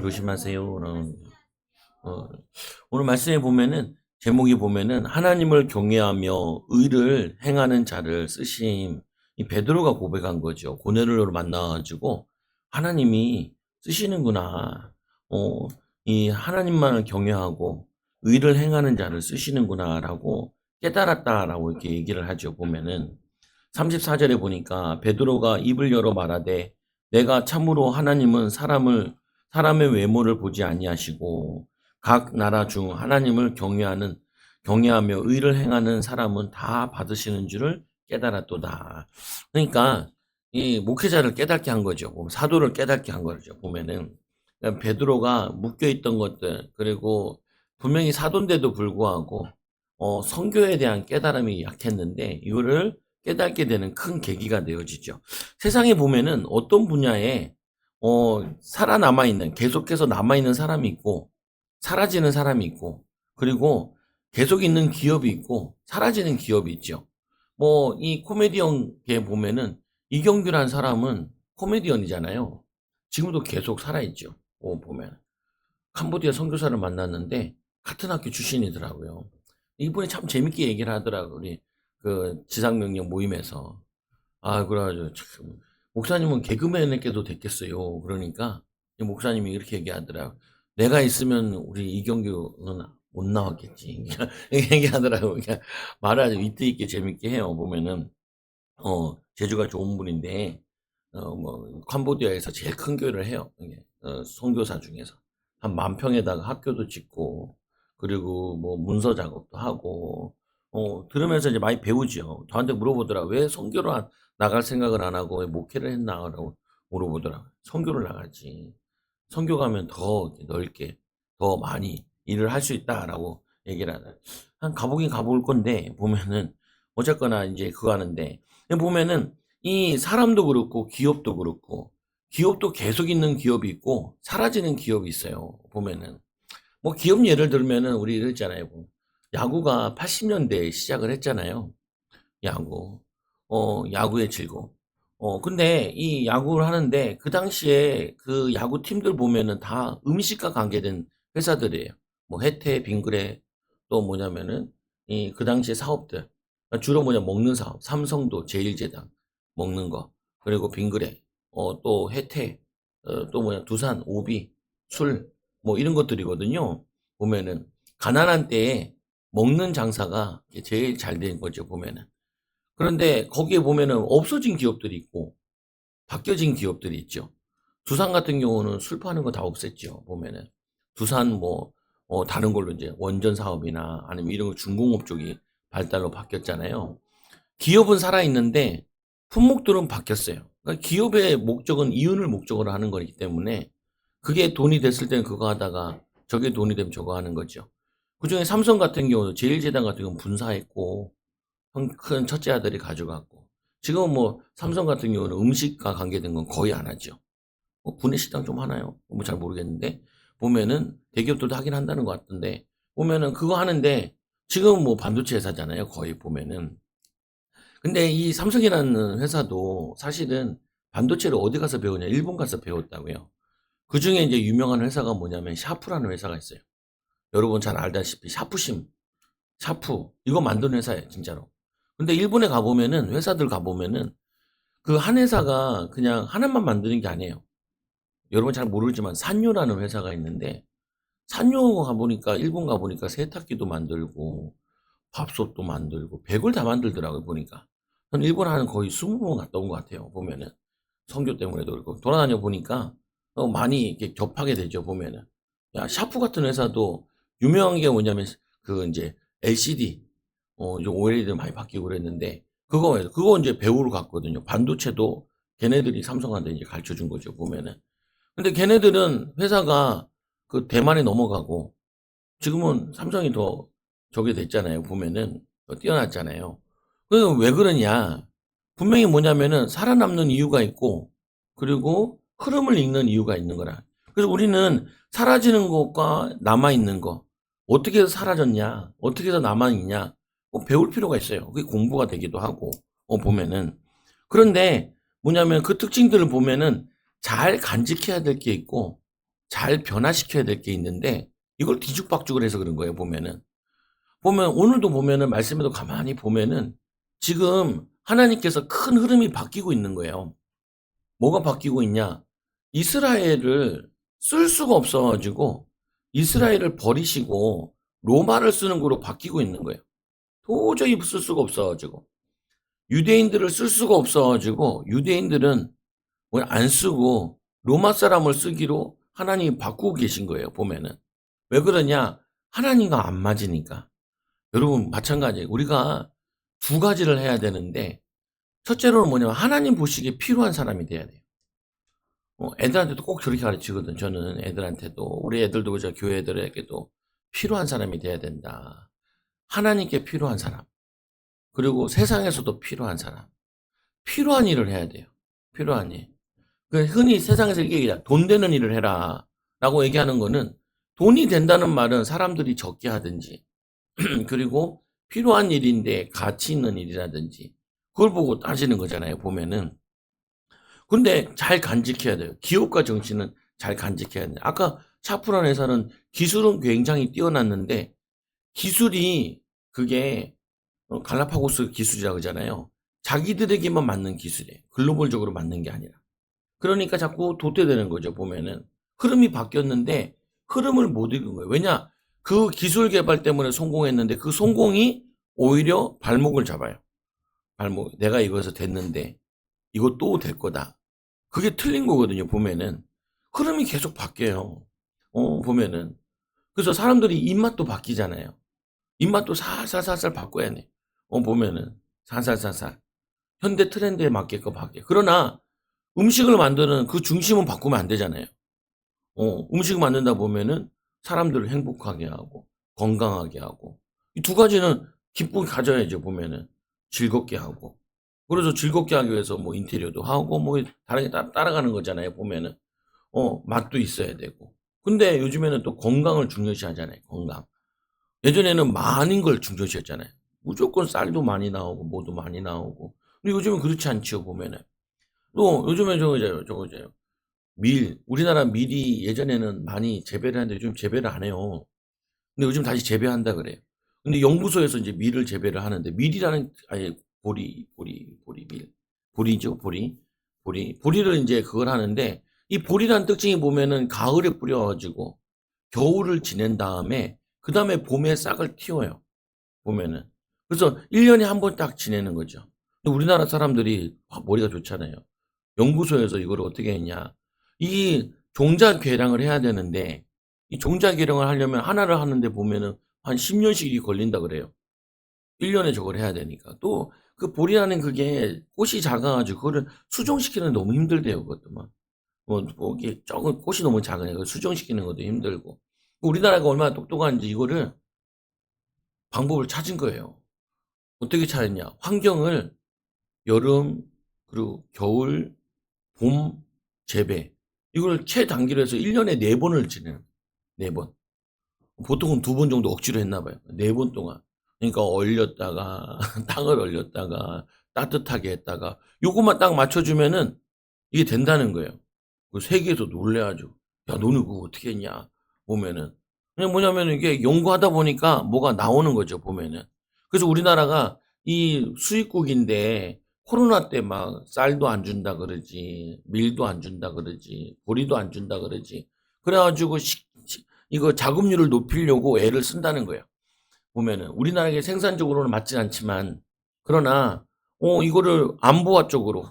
조심하세요. 오늘 말씀에 보면은 제목이 보면은 하나님을 경외하며 의를 행하는 자를 쓰심. 이 베드로가 고백한 거죠. 고넬료를 만나가지고 하나님이 쓰시는구나. 이 하나님만을 경외하고 의를 행하는 자를 쓰시는구나라고 깨달았다라고 이렇게 얘기를 하죠. 보면은 34절에 보니까 베드로가 입을 열어 말하되 내가 참으로 하나님은 사람의 외모를 보지 아니하시고 각 나라 중 하나님을 경외하며 의를 행하는 사람은 다 받으시는 줄을 깨달았도다. 그러니까 이 목회자를 깨닫게 한 거죠. 사도를 깨닫게 한 거죠. 보면은 베드로가 묶여 있던 것들, 그리고 분명히 사도인데도 불구하고 선교에 대한 깨달음이 약했는데 이거를 깨닫게 되는 큰 계기가 되어지죠. 세상에 보면은 어떤 분야에 살아남아 있는, 계속해서 남아있는 사람이 있고, 사라지는 사람이 있고, 그리고 계속 있는 기업이 있고, 사라지는 기업이 있죠. 이 코미디언계 보면은 이경규라는 사람은 코미디언이잖아요. 지금도 계속 살아있죠. 보면. 캄보디아 선교사를 만났는데, 같은 학교 출신이더라고요. 이분이 참 재밌게 얘기를 하더라고요. 우리 그 지상명령 모임에서. 그래가지고 참 목사님은 개그맨에게도 됐겠어요. 그러니까 이 목사님이 이렇게 얘기하더라고. 내가 있으면 우리 이경규는 못 나왔겠지. 이렇게 얘기하더라고. 그러니까 말을 아주 위트 있게 재밌게 해요. 보면은 재주가 좋은 분인데 캄보디아에서 제일 큰 교회를 해요. 이게 선교사 중에서 한 10,000평에다가 학교도 짓고, 그리고 문서 작업도 하고, 들으면서 이제 많이 배우죠. 저한테 물어보더라. 왜 선교를 나갈 생각을 안 하고 왜 목회를 했나라고 물어보더라. 선교를 나가지. 선교 가면 더 이렇게 넓게, 더 많이 일을 할 수 있다라고 얘기를 하더라. 한 가보긴 가볼 건데 보면은 어쨌거나 이제 그거 하는데 보면은 이 사람도 그렇고 기업도 그렇고, 기업도 계속 있는 기업이 있고 사라지는 기업이 있어요. 보면은 기업 예를 들면은 우리 이랬잖아요. 야구가 80년대에 시작을 했잖아요. 야구. 야구의 즐거움. 근데 이 야구를 하는데 그 당시에 그 야구 팀들 보면은 다 음식과 관계된 회사들이에요. 혜태, 빙그레, 또 뭐냐면은 그 당시에 사업들. 주로 먹는 사업. 삼성도 제일제당 먹는 거. 그리고 빙그레, 또 혜태, 또 두산, 오비, 술, 이런 것들이거든요. 보면은 가난한 때에 먹는 장사가 제일 잘 된 거죠, 보면은. 그런데 거기에 보면은 없어진 기업들이 있고 바뀌어진 기업들이 있죠. 두산 같은 경우는 술 파는 거 다 없앴죠. 보면은 두산 다른 걸로 이제 원전 사업이나 아니면 이런 거 중공업 쪽이 발달로 바뀌었잖아요. 기업은 살아있는데 품목들은 바뀌었어요. 그러니까 기업의 목적은 이윤을 목적으로 하는 거기 때문에 그게 돈이 됐을 때는 그거 하다가 저게 돈이 되면 저거 하는 거죠. 그중에 삼성 같은 경우는 제일제당 같은 경우는 분사했고 큰 첫째 아들이 가져갔고, 지금 삼성 같은 경우는 음식과 관계된 건 거의 안 하죠. 구내식당 좀 하나요? 잘 모르겠는데 보면은 대기업들도 하긴 한다는 것 같은데 보면은 그거 하는데 지금 반도체 회사잖아요. 거의 보면은. 근데 이 삼성이라는 회사도 사실은 반도체를 어디 가서 배우냐? 일본 가서 배웠다고요. 그 중에 이제 유명한 회사가 뭐냐면 샤프라는 회사가 있어요. 여러분 잘 알다시피 샤프 이거 만드는 회사예요, 진짜로. 근데 일본에 가보면은, 회사들 가보면은 그 한 회사가 그냥 하나만 만드는 게 아니에요. 여러분 잘 모르지만 산요라는 회사가 있는데, 산요 가보니까, 일본 가보니까 세탁기도 만들고 밥솥도 만들고 백을 다 만들더라고요. 보니까 전 일본 한 거의 20번 갔다 온 것 같아요. 보면은 선교 때문에도 그렇고 돌아다녀 보니까 많이 이렇게 접하게 되죠. 보면은 샤프 같은 회사도 유명한 게 뭐냐면 그 이제 LCD 이제 OLED를 많이 바뀌고 그랬는데 그거 이제 배우러 갔거든요. 반도체도 걔네들이 삼성한테 이제 가르쳐 준 거죠. 보면은. 근데 걔네들은 회사가 그 대만에 넘어가고 지금은 삼성이 더 저게 됐잖아요. 보면은 더 뛰어났잖아요. 그왜 그러냐? 분명히 뭐냐면은 살아남는 이유가 있고, 그리고 흐름을 읽는 이유가 있는 거라. 그래서 우리는 사라지는 것과 남아있는 거, 어떻게 해서 사라졌냐, 어떻게 해서 남아있냐, 배울 필요가 있어요. 그게 공부가 되기도 하고, 보면은. 그런데 뭐냐면 그 특징들을 보면은 잘 간직해야 될 게 있고, 잘 변화시켜야 될 게 있는데 이걸 뒤죽박죽을 해서 그런 거예요 보면은. 오늘도 보면은 말씀에도 가만히 보면은 지금 하나님께서 큰 흐름이 바뀌고 있는 거예요. 뭐가 바뀌고 있냐? 이스라엘을 쓸 수가 없어 가지고 이스라엘을 버리시고 로마를 쓰는 거로 바뀌고 있는 거예요. 도저히 쓸 수가 없어 가지고. 유대인들을 쓸 수가 없어 가지고 유대인들은 뭘 안 쓰고 로마 사람을 쓰기로 하나님이 바꾸고 계신 거예요 보면은. 왜 그러냐? 하나님과 안 맞으니까. 여러분 마찬가지예요. 우리가 두 가지를 해야 되는데 첫째로는 뭐냐면 하나님 보시기에 필요한 사람이 돼야 돼요. 애들한테도 꼭 저렇게 가르치거든. 저는 애들한테도 우리 애들도 그저 교회 애들에게도 필요한 사람이 돼야 된다. 하나님께 필요한 사람. 그리고 세상에서도 필요한 사람. 필요한 일을 해야 돼요. 필요한 일. 흔히 세상에서 이렇게 얘기하잖아. 돈 되는 일을 해라. 라고 얘기하는 거는 돈이 된다는 말은 사람들이 적게 하든지 그리고 필요한 일인데 가치 있는 일이라든지 그걸 보고 따지는 거잖아요. 보면은. 근데 잘 간직해야 돼요. 기업가 정신은 잘 간직해야 돼요. 아까 샤프란 회사는 기술은 굉장히 뛰어났는데 기술이 그게 갈라파고스 기술이라고 그러잖아요. 자기들에게만 맞는 기술이에요. 글로벌적으로 맞는 게 아니라. 그러니까 자꾸 도태되는 거죠. 보면은. 흐름이 바뀌었는데 흐름을 못 읽은 거예요. 왜냐? 그 기술 개발 때문에 성공했는데 그 성공이 오히려 발목을 잡아요. 발목. 내가 이거에서 됐는데 이거 또 될 거다. 그게 틀린 거거든요. 보면은. 흐름이 계속 바뀌어요. 보면은. 그래서 사람들이 입맛도 바뀌잖아요. 입맛도 살살살살 바꿔야 돼. 보면은. 살살살살. 현대 트렌드에 맞게끔 바뀌어. 그러나 음식을 만드는 그 중심은 바꾸면 안 되잖아요. 음식을 만든다 보면은 사람들을 행복하게 하고 건강하게 하고 이 두 가지는 기쁨을 가져야죠. 보면은 즐겁게 하고 그래서 즐겁게 하기 위해서 뭐 인테리어도 하고 뭐 다른 게 따라가는 거잖아요. 보면은 맛도 있어야 되고 근데 요즘에는 또 건강을 중요시 하잖아요. 건강. 예전에는 많은 걸 중요시했잖아요. 무조건 쌀도 많이 나오고 뭐도 많이 나오고 근데 요즘은 그렇지 않지요. 보면은 또 요즘에 저거죠. 우리나라 밀이 예전에는 많이 재배를 하는데 요즘 재배를 안 해요. 근데 요즘 다시 재배한다 그래요. 근데 연구소에서 이제 밀을 재배를 하는데 밀이라는 아니 보리 보리죠 보리 보리를 이제 그걸 하는데 이 보리라는 특징이 보면은 가을에 뿌려가지고 겨울을 지낸 다음에 그 다음에 봄에 싹을 틔워요. 보면은 그래서 1년에 한 번 딱 지내는 거죠. 근데 우리나라 사람들이 머리가 좋잖아요. 연구소에서 이걸 어떻게 했냐. 이 종자 개량을 해야 되는데 이 종자 개량을 하려면 하나를 하는데 보면은 한 10년씩이 걸린다 그래요. 1년에 저걸 해야 되니까. 또 그 보리라는 그게 꽃이 작아 가지고 그거를 수정시키는 게 너무 힘들대요, 그것도 막. 이게 적은 꽃이 너무 작으니까 그걸 수정시키는 것도 힘들고. 우리나라가 얼마나 똑똑한지 이거를 방법을 찾은 거예요. 어떻게 찾았냐? 환경을 여름 그리고 겨울, 봄, 재배 이걸 최단기로 해서 1년에 4번을 지내는 4번. 보통은 2번 정도 억지로 했나 봐요. 4번 동안. 그러니까 얼렸다가 땅을 얼렸다가 따뜻하게 했다가 요것만 딱 맞춰 주면은 이게 된다는 거예요. 그 세계에서 놀래 가지고 "야 너는 그거 어떻게 했냐." 보면은. 그냥 뭐냐면은 이게 연구하다 보니까 뭐가 나오는 거죠 보면은. 그래서 우리나라가 이 수입국인데 코로나 때 막 쌀도 안 준다 그러지 밀도 안 준다 그러지 보리도 안 준다 그러지. 그래 가지고 이거 자급률을 높이려고 애를 쓴다는 거예요. 보면은 우리나라의 생산적으로는 맞진 않지만 그러나 이거를 안보화 쪽으로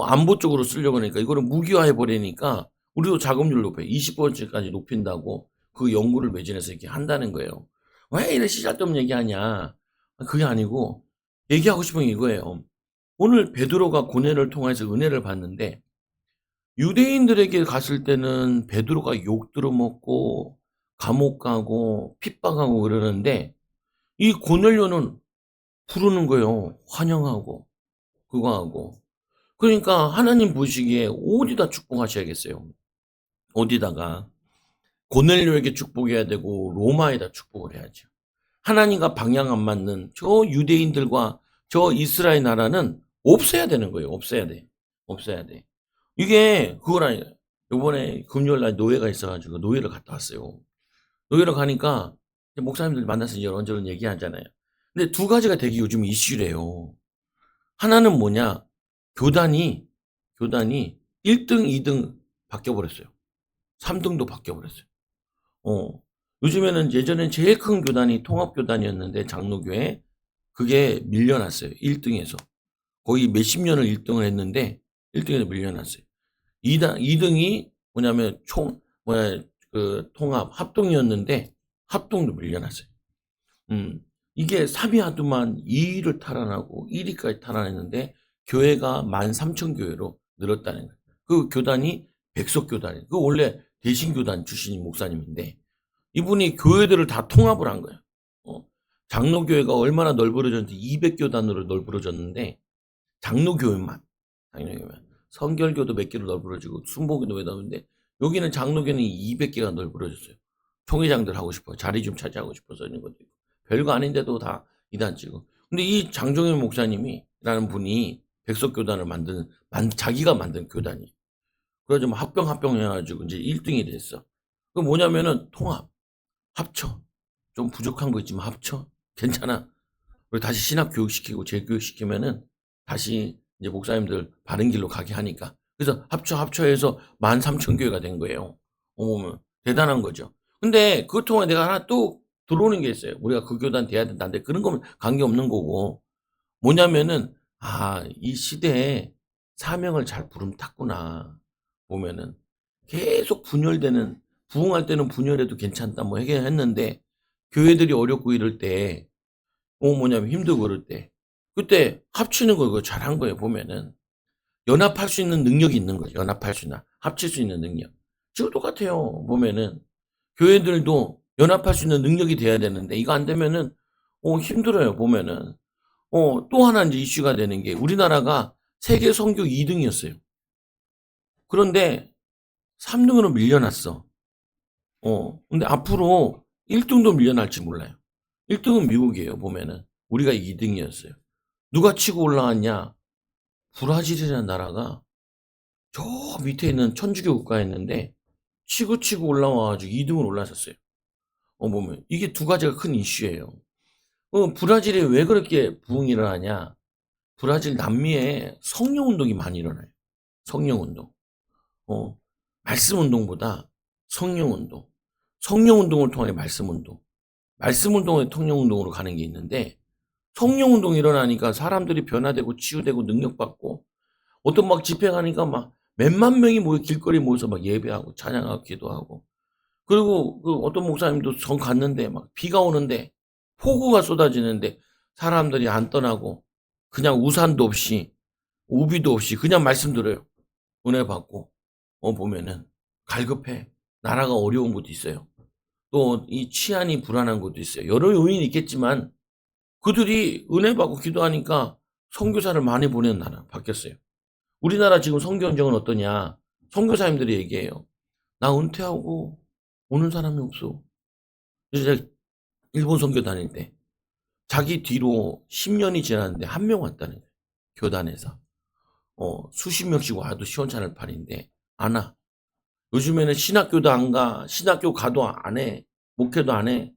안보 쪽으로 쓰려고 하니까 이거를 무기화해 버리니까 우리도 자급률을 높여요. 20%까지 높인다고 그 연구를 매진해서 이렇게 한다는 거예요. 왜 이래 쓰잘데없는 얘기하냐. 그게 아니고 얘기하고 싶은 게 이거예요. 오늘 베드로가 고뇌를 통해서 은혜를 받는데 유대인들에게 갔을 때는 베드로가 욕 들어먹고 감옥 가고 핍박하고 그러는데 이 고넬료는 부르는 거예요. 환영하고 그거 하고. 그러니까 하나님 보시기에 어디다 축복하셔야겠어요. 어디다가 고넬료에게 축복해야 되고 로마에다 축복을 해야죠. 하나님과 방향 안 맞는 저 유대인들과 저 이스라엘 나라는 없애야 되는 거예요. 없애야 돼. 없애야 돼. 이게 그거라니까요. 요번에 금요일 날 노예가 있어 가지고 노예를 갔다 왔어요. 노예를 가니까 이제 목사님들 만나서 이런저런 얘기하잖아요. 근데 두 가지가 되게 요즘 이슈래요. 하나는 뭐냐? 교단이 1 등, 2등 바뀌어 버렸어요. 3 등도 바뀌어 버렸어요. 어. 요즘에는 예전엔 제일 큰 교단이 통합교단이었는데 장로교회 그게 밀려났어요. 1 등에서. 거의 몇십 년을 1 등을 했는데 1 등에서 밀려났어요. 2 등이 뭐냐면 통합 합동이었는데 합동도 밀려났어요. 음. 이게 3위 하더만 2 위를 탈환하고 1 위까지 탈환했는데 교회가 13,000 교회로 늘었다는 거예요. 그 교단이 백석교단이에요. 그 원래 대신교단 출신인 목사님인데 이분이 교회들을 다 통합을 한 거예요. 어. 장로교회가 얼마나 널브러졌는지 200교단으로 널브러졌는데 장로교회만. 성결교도 몇 개로 널브러지고 순복음도 왜 나오는데 여기는 장로교는 200개가 널브러졌어요. 총회장들 하고 싶어. 자리 좀 차지하고 싶어서 있는 것도 있고. 별거 아닌데도 다 이단치고. 근데 이 장종현 목사님이라는 분이 백석교단을 자기가 만든 교단이에요. 그래가지고 뭐 합병 해가지고 이제 1등이 됐어. 그 뭐냐면은 통합, 합쳐. 좀 부족한 거 있지만 합쳐. 괜찮아. 그리고 다시 신학 교육시키고 재교육시키면은 다시 이제 목사님들 바른 길로 가게 하니까. 그래서 합쳐해서 13,000 교회가 된 거예요. 어머머, 대단한 거죠. 근데 그것 통해 내가 하나 또 들어오는 게 있어요. 우리가 그 교단 돼야 된다는데 그런 거면 관계없는 거고. 뭐냐면은, 이 시대에 사명을 잘 부름탔구나. 보면은. 계속 분열되는, 부흥할 때는 분열해도 괜찮다. 뭐 했는데, 교회들이 어렵고 이럴 때, 뭐냐면 힘들고 그럴 때 그때 합치는 거 그거 잘한 거예요. 보면은 연합할 수 있는 능력이 있는 거죠. 연합할 수 있는 합칠 수 있는 능력. 지금 똑같아요. 보면은 교회들도 연합할 수 있는 능력이 돼야 되는데 이거 안 되면은 힘들어요. 보면은 또 하나 이제 이슈가 되는 게 우리나라가 세계 선교 2등이었어요. 그런데 3등으로 밀려났어. 근데 앞으로 1등도 밀려날지 몰라요. 1등은 미국이에요. 보면은 우리가 2등이었어요. 누가 치고 올라왔냐? 브라질이라는 나라가 저 밑에 있는 천주교 국가였는데 치고 올라와 가지고 2 등으로 올라섰어요. 보면 이게 두 가지가 큰 이슈예요. 브라질이 왜 그렇게 부흥이 일어나냐? 브라질 남미에 성령 운동이 많이 일어나요. 성령 운동. 말씀 운동보다 성령 운동. 성령 운동을 통해 말씀 운동. 말씀 운동에 성령 운동으로 가는 게 있는데 성령 운동이 일어나니까 사람들이 변화되고 치유되고 능력받고 어떤 막 집회 가니까 막 몇만 명이 모여 길거리에 모여서 막 예배하고 찬양하고 기도하고 그리고 그 어떤 목사님도 전 갔는데 막 비가 오는데 폭우가 쏟아지는데 사람들이 안 떠나고 그냥 우산도 없이 우비도 없이 그냥 말씀 들어요. 은혜 받고 보면은 갈급해. 나라가 어려운 것도 있어요. 또 이 치안이 불안한 것도 있어요. 여러 요인이 있겠지만 그들이 은혜 받고 기도하니까 선교사를 많이 보내는 나라 바뀌었어요. 우리나라 지금 선교 현장은 어떠냐? 선교사님들이 얘기해요. 나 은퇴하고 오는 사람이 없어. 그래서 제가 일본 선교 다닐 때 자기 뒤로 10년이 지났는데 한 명 왔다는 거예요. 교단에서. 수십 명씩 와도 시원찮을 판인데 안 와. 요즘에는 신학교도 안 가. 신학교 가도 안 해. 목회도 안 해.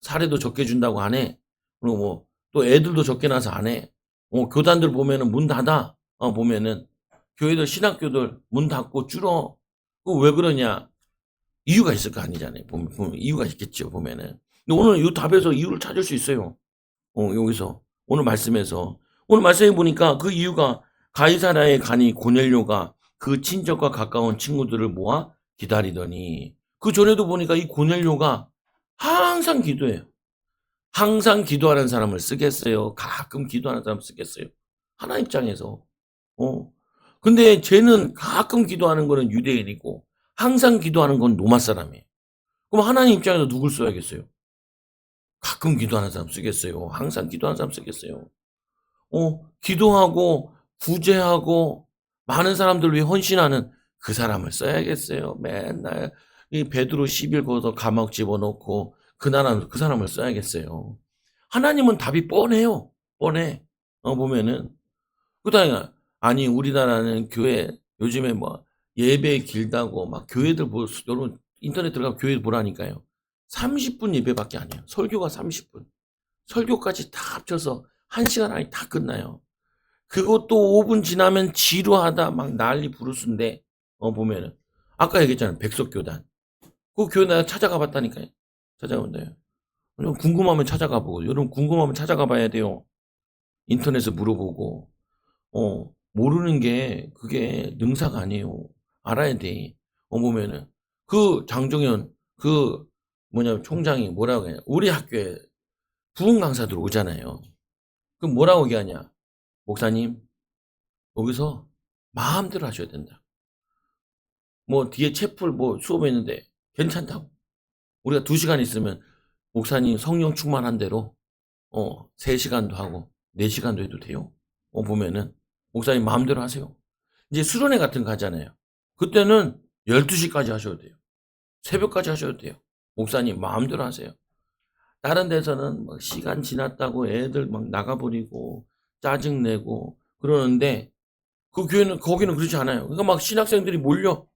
사례도 적게 준다고 안 해. 그리고 뭐 또 애들도 적게 나서 안 해. 교단들 보면은 문 닫아. 보면은 교회들 신학교들 문 닫고 줄어. 그 왜 그러냐? 이유가 있을 거 아니잖아요. 보면 이유가 있겠죠. 보면은. 근데 오늘 이 답에서 이유를 찾을 수 있어요. 여기서 오늘 말씀에서 오늘 말씀해 보니까 그 이유가 가이사라에 가니 고넬료가 그 친척과 가까운 친구들을 모아 기다리더니 그 전에도 보니까 이 고넬료가 항상 기도해요. 항상 기도하는 사람을 쓰겠어요? 가끔 기도하는 사람 쓰겠어요? 하나님 입장에서. 근데 쟤는 가끔 기도하는 거는 유대인이고 항상 기도하는 건 로마 사람이에요. 그럼 하나님 입장에서 누굴 써야겠어요? 가끔 기도하는 사람 쓰겠어요? 항상 기도하는 사람 쓰겠어요? 기도하고 구제하고 많은 사람들 위해 헌신하는 그 사람을 써야겠어요? 맨날 이 베드로 10일 거서 감옥 집어넣고 그 사람을 써야겠어요? 하나님은 답이 뻔해요. 뻔해. 보면은. 그다음에 아니 우리나라는 교회 요즘에 뭐 예배 길다고 막 교회들 여러분 인터넷 들어가면 교회 보라니까요. 30분 예배밖에 안 해요. 설교가 30분. 설교까지 다 합쳐서 1시간 안에 다 끝나요. 그것도 5분 지나면 지루하다 막 난리 부르스인데 보면은 아까 얘기했잖아요. 백석교단. 그 교회 내가 찾아가 봤다니까요. 찾아본다요. 여러분 궁금하면 찾아가 보고 여러분 궁금하면 찾아가 봐야 돼요. 인터넷에 물어보고 모르는 게 그게 능사가 아니에요. 알아야 돼. 보면은 그 장종현 그 총장이 뭐라고 해요? 우리 학교에 부흥 강사들 오잖아요. 그럼 뭐라고 얘기하냐? 목사님 여기서 마음대로 하셔야 된다. 뭐 뒤에 채플 수업했는데 괜찮다고. 우리가 2시간 있으면 목사님 성령 충만한 대로 3시간도 하고 4시간도 해도 돼요. 보면은 목사님 마음대로 하세요. 이제 수련회 같은 거 하잖아요. 그때는 12시까지 하셔도 돼요. 새벽까지 하셔도 돼요. 목사님 마음대로 하세요. 다른 데서는 막 시간 지났다고 애들 막 나가버리고 짜증내고 그러는데 그 교회는 거기는 그렇지 않아요. 그러니까 막 신학생들이 몰려.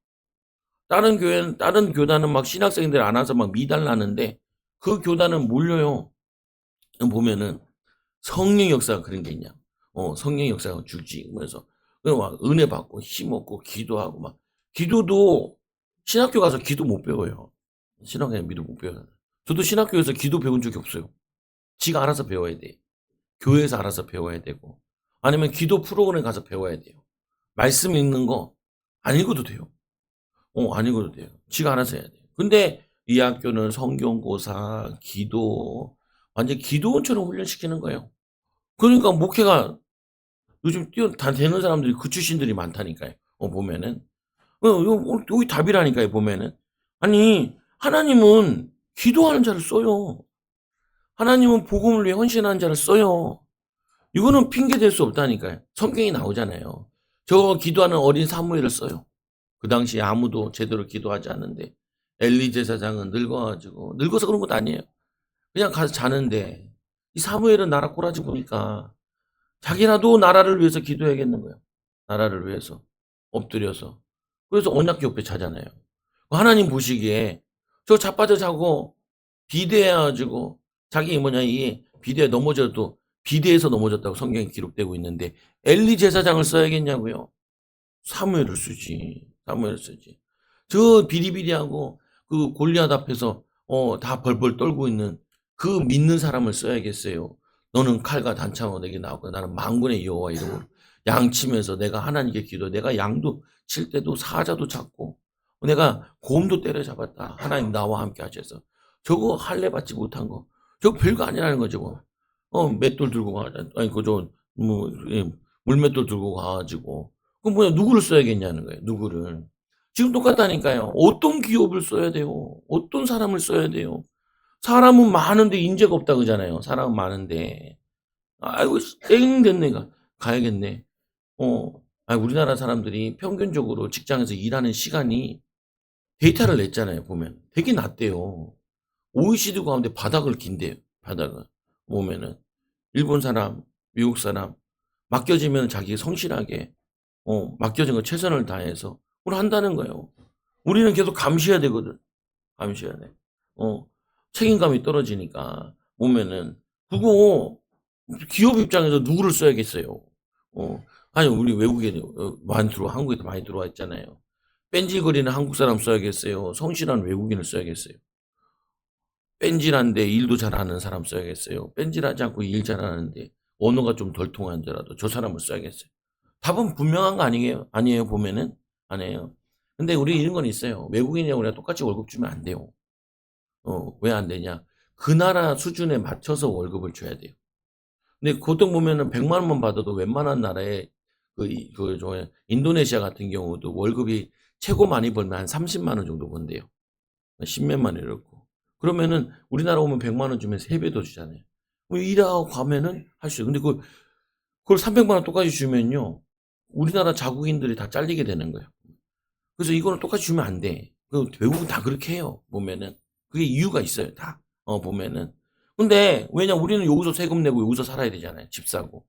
다른 교단은 막 신학생들 안 와서 막 미달나는데 그 교단은 몰려요. 보면은 성령 역사가 그런 게 있냐. 성령 역사가 주지. 그래서 막 은혜 받고 힘 얻고 기도하고 막 기도도 신학교 가서 기도 못 배워요. 신학교에 미도 못 배워요. 저도 신학교에서 기도 배운 적이 없어요. 지가 알아서 배워야 돼. 교회에서 알아서 배워야 되고 아니면 기도 프로그램 가서 배워야 돼요. 말씀 읽는 거 안 읽어도 돼요. 안 읽어도 돼요. 지가 알아서 해야 돼요. 근데 이 학교는 성경고사, 기도 완전 기도원처럼 훈련시키는 거예요. 그러니까 목회가 요즘 다 되는 사람들이 그 출신들이 많다니까요. 보면은 여기 답이라니까요. 보면은 아니 하나님은 기도하는 자를 써요. 하나님은 복음을 위해 헌신하는 자를 써요. 이거는 핑계 댈 수 없다니까요. 성경이 나오잖아요. 저 기도하는 어린 사무엘을 써요. 그 당시에 아무도 제대로 기도하지 않는데 엘리 제사장은 늙어서 그런 것도 아니에요. 그냥 가서 자는데 이 사무엘은 나라 꼬라지 보니까 자기라도 나라를 위해서 기도해야겠는 거예요. 나라를 위해서 엎드려서. 그래서 언약 옆에 자잖아요. 하나님 보시기에 저 자빠져 자고 비대해가지고 자기 이 비대에 넘어져도 비대에서 넘어졌다고 성경에 기록되고 있는데 엘리 제사장을 써야겠냐고요. 사무엘을 쓰지. 사무엘을 쓰지. 저 비리비리하고 그 골리앗 앞에서 다 벌벌 떨고 있는 그 믿는 사람을 써야겠어요. 너는 칼과 단창으로 내게 나오고 나는 만군의 여호와 이름으로 양치면서 내가 하나님께 기도. 내가 양도 칠 때도 사자도 잡고 내가 곰도 때려잡았다. 하나님 나와 함께 하셔서 저거 할례 받지 못한 거 저거 별거 아니라는 거죠. 맷돌 들고 아니 그저 물맷돌 들고 가가지고 그럼 누구를 써야겠냐는 거예요. 누구를. 지금 똑같다니까요. 어떤 기업을 써야 돼요. 어떤 사람을 써야 돼요. 사람은 많은데 인재가 없다 그러잖아요. 사람은 많은데 아이고 땡 됐네. 가야겠네. 우리나라 사람들이 평균적으로 직장에서 일하는 시간이 데이터를 냈잖아요. 보면 되게 낮대요. OECD 가운데 바닥을 긴대요. 바닥을 보면은 일본 사람, 미국 사람 맡겨지면 자기 성실하게 맡겨진 거 최선을 다해서 그걸 한다는 거예요. 우리는 계속 감시해야 되거든. 감시해야 돼. 책임감이 떨어지니까 보면은 그거 기업 입장에서 누구를 써야겠어요. 아니 우리 외국에 많이 한국에도 많이 들어와 있잖아요. 뺀질거리는 한국 사람 써야겠어요. 성실한 외국인을 써야겠어요. 뺀질한데 일도 잘하는 사람 써야겠어요. 뺀질하지 않고 일 잘하는데 언어가 좀 덜 통하더라도 저 사람을 써야겠어요. 답은 분명한 거 아니에요? 아니에요, 보면은? 아니에요. 근데 우리 이런 건 있어요. 외국인이랑 우리가 똑같이 월급 주면 안 돼요. 왜 안 되냐? 그 나라 수준에 맞춰서 월급을 줘야 돼요. 근데 보통 보면은 100만 원만 받아도 웬만한 나라에 인도네시아 같은 경우도 월급이 최고 많이 벌면 한 30만 원 정도 번대요. 10몇만 원 이렇고. 그러면은 우리나라 오면 100만 원 주면 3배 더 주잖아요. 일하고 가면은 할 수 있어요. 근데 그걸 300만 원 똑같이 주면요. 우리나라 자국인들이 다 잘리게 되는 거예요. 그래서 이거는 똑같이 주면 안 돼. 외국은 다 그렇게 해요. 보면은. 그게 이유가 있어요. 다. 보면은. 근데 왜냐 우리는 여기서 세금 내고 여기서 살아야 되잖아요. 집 사고.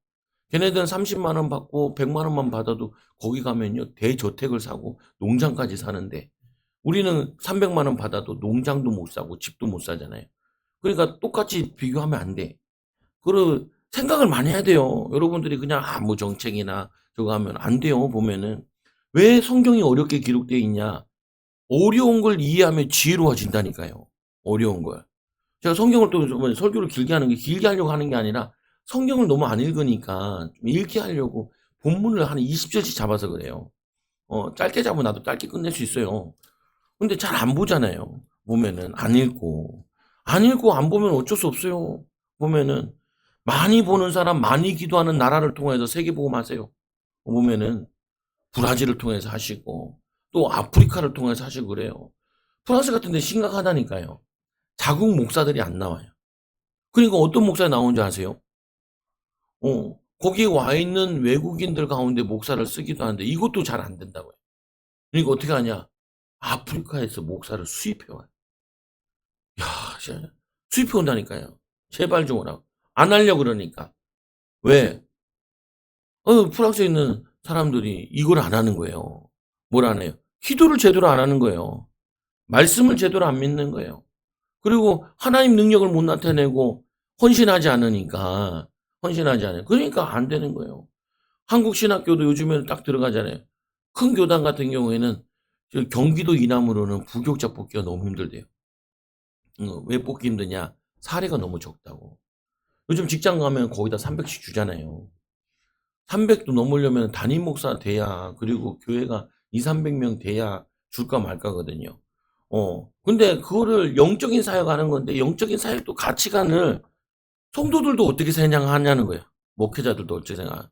걔네들은 30만 원 받고 100만 원만 받아도 거기 가면요 대저택을 사고 농장까지 사는데 우리는 300만 원 받아도 농장도 못 사고 집도 못 사잖아요. 그러니까 똑같이 비교하면 안 돼. 그리고 생각을 많이 해야 돼요. 여러분들이 그냥 뭐 정책이나 저거 하면 안 돼요 보면은. 왜 성경이 어렵게 기록되어 있냐. 어려운 걸 이해하면 지혜로워진다니까요. 어려운 걸. 제가 성경을 또 설교를 길게 하는 게 길게 하려고 하는 게 아니라 성경을 너무 안 읽으니까 좀 읽게 하려고 본문을 한 20절씩 잡아서 그래요. 짧게 잡으면 나도 짧게 끝낼 수 있어요. 근데 잘 안 보잖아요. 보면은 안 읽고. 안 읽고 안 보면 어쩔 수 없어요. 보면은 많이 보는 사람 많이 기도하는 나라를 통해서 세계복음하세요. 보면은 브라질을 통해서 하시고 또 아프리카를 통해서 하시고 그래요. 프랑스 같은 데 심각하다니까요. 자국 목사들이 안 나와요. 그러니까 어떤 목사가 나오는지 아세요? 거기에 와 있는 외국인들 가운데 목사를 쓰기도 하는데 이것도 잘 안 된다고요. 그러니까 어떻게 하냐? 아프리카에서 목사를 수입해 와요. 야, 진짜 수입해 온다니까요. 제발 좀 오라고. 안 하려고 그러니까. 왜? 프랑스에 있는 사람들이 이걸 안 하는 거예요. 뭘 안 해요? 기도를 제대로 안 하는 거예요. 말씀을 제대로 안 믿는 거예요. 그리고 하나님 능력을 못 나타내고 헌신하지 않으니까 헌신하지 않아요. 그러니까 안 되는 거예요. 한국 신학교도 요즘에는 딱 들어가잖아요. 큰 교단 같은 경우에는 저 경기도 이남으로는 부교육자 뽑기가 너무 힘들대요. 왜 뽑기 힘드냐? 사례가 너무 적다고. 요즘 직장 가면 거기다 300씩 주잖아요. 300도 넘으려면 담임 목사 돼야 그리고 교회가 200~300명 돼야 줄까 말까거든요. 근데 그거를 영적인 사역하는 건데 영적인 사역도 가치관을 성도들도 어떻게 생각하냐는 거야. 목회자들도 어떻게 생각.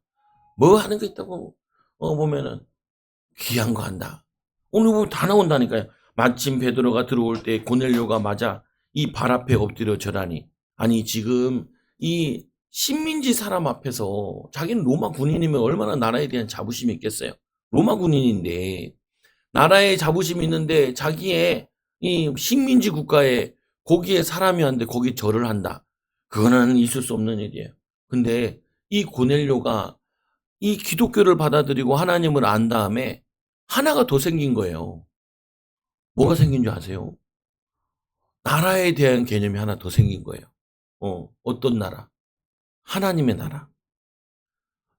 뭐 하는 게 있다고 보면은 귀한 거 한다. 오늘 보면 다 나온다니까요. 마침 베드로가 들어올 때 고넬료가 맞아 이 발 앞에 엎드려 절하니. 아니 지금 이 식민지 사람 앞에서 자기는 로마 군인이면 얼마나 나라에 대한 자부심이 있겠어요. 로마 군인인데 나라에 자부심이 있는데 자기의 이 식민지 국가에 거기에 사람이 왔는데 거기 절을 한다. 그거는 있을 수 없는 일이에요. 근데 이 고넬료가 이 기독교를 받아들이고 하나님을 안 다음에 하나가 더 생긴 거예요. 뭐가 생긴 줄 아세요? 나라에 대한 개념이 하나 더 생긴 거예요. 어떤 나라? 하나님의 나라.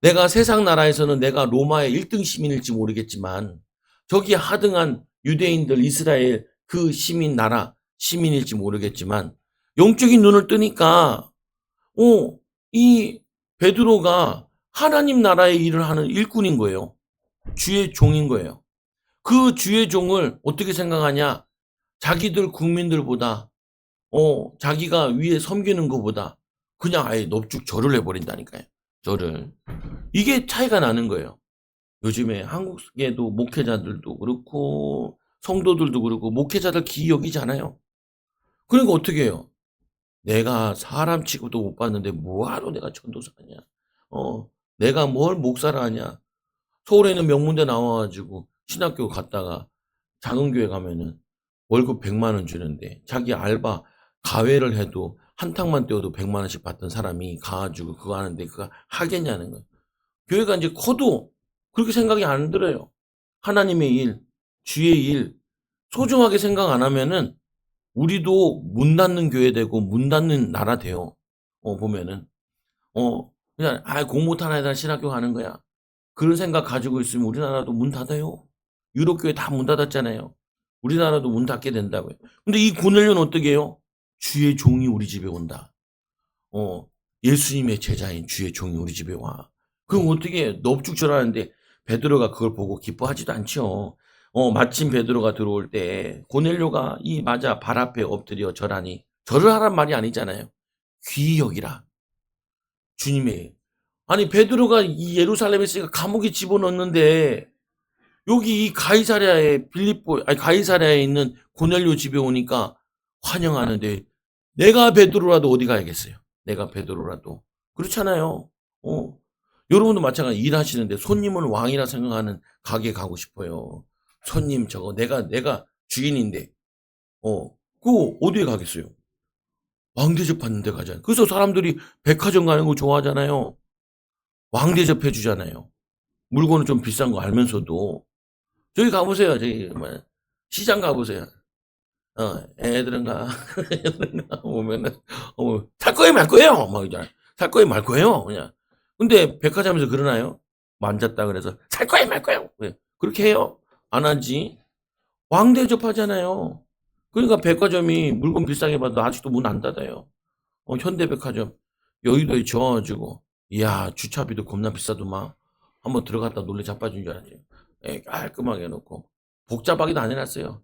내가 세상 나라에서는 내가 로마의 1등 시민일지 모르겠지만 저기 하등한 유대인들 이스라엘 그 시민 나라 시민일지 모르겠지만 영적인 눈을 뜨니까 이 베드로가 하나님 나라의 일을 하는 일꾼인 거예요. 주의 종인 거예요. 그 주의 종을 어떻게 생각하냐? 자기들 국민들보다 자기가 위에 섬기는 것보다 그냥 아예 넙죽 절을 해버린다니까요. 절을. 이게 차이가 나는 거예요. 요즘에 한국에도 목회자들도 그렇고 성도들도 그렇고 목회자들 기이 여기잖아요. 그러니까 어떻게 해요? 내가 사람 취급도 못 받는데 뭐하러 내가 전도사냐? 내가 뭘 목사를 하냐? 서울에 있는 명문대 나와가지고 신학교 갔다가 작은 교회 가면은 월급 100만 원 주는데 자기 알바 가외를 해도 한탕만 떼어도 100만 원씩 받던 사람이 가가지고 그거 하는데 그거 하겠냐는 거예요. 교회가 이제 커도 그렇게 생각이 안 들어요. 하나님의 일, 주의 일, 소중하게 생각 안 하면은 우리도 문 닫는 교회 되고 문 닫는 나라 돼요. 보면은. 그냥, 공 못하는 애들 신학교 가는 거야. 그런 생각 가지고 있으면 우리나라도 문 닫아요. 유럽 교회 다 문 닫았잖아요. 우리나라도 문 닫게 된다고요. 근데 이 고넬료는 어떻게 해요? 주의 종이 우리 집에 온다. 예수님의 제자인 주의 종이 우리 집에 와. 그럼 어떻게 해? 넙죽 절하는데 베드로가 그걸 보고 기뻐하지도 않죠. 마침 베드로가 들어올 때 고넬료가 이 맞아 발 앞에 엎드려 절하니 절을 하란 말이 아니잖아요. 귀히 여기라. 주님의 아니 베드로가 이 예루살렘에 있으니까 감옥에 집어넣는데 여기 이 가이사랴에 빌립보 아니 가이사랴에 있는 고넬료 집에 오니까 환영하는데 내가 베드로라도 어디 가야겠어요. 내가 베드로라도 그렇잖아요. 여러분도 마찬가지 일하시는데 손님은 왕이라 생각하는 가게 가고 싶어요. 손님 저거 내가 주인인데 그거 어디에 가겠어요? 왕 대접 받는 데 가잖아요. 그래서 사람들이 백화점 가는 거 좋아하잖아요. 왕 대접해 주잖아요. 물건은 좀 비싼 거 알면서도. 저기 가 보세요. 저기 뭐야 시장 가 보세요. 애들은 가 애들은 가 보면은 "살 거예요, 말 거예요?" 막 이러잖아요. "살 거예요, 말 거예요?" 그냥. 근데 백화점에서 그러나요? 뭐 앉았다 그래서 "살 거예요, 말 거예요?" 왜 그렇게 해요? 안 하지. 왕 대접하잖아요. 그러니까 백화점이 물건 비싸게 받아도 아직도 문 안 닫아요. 현대백화점 여의도에 지어 가지고 이야 주차비도 겁나 비싸더만. 한번 들어갔다 놀래 자빠진 줄 알았지. 예 깔끔하게 해 놓고 복잡하게도 안 해 놨어요.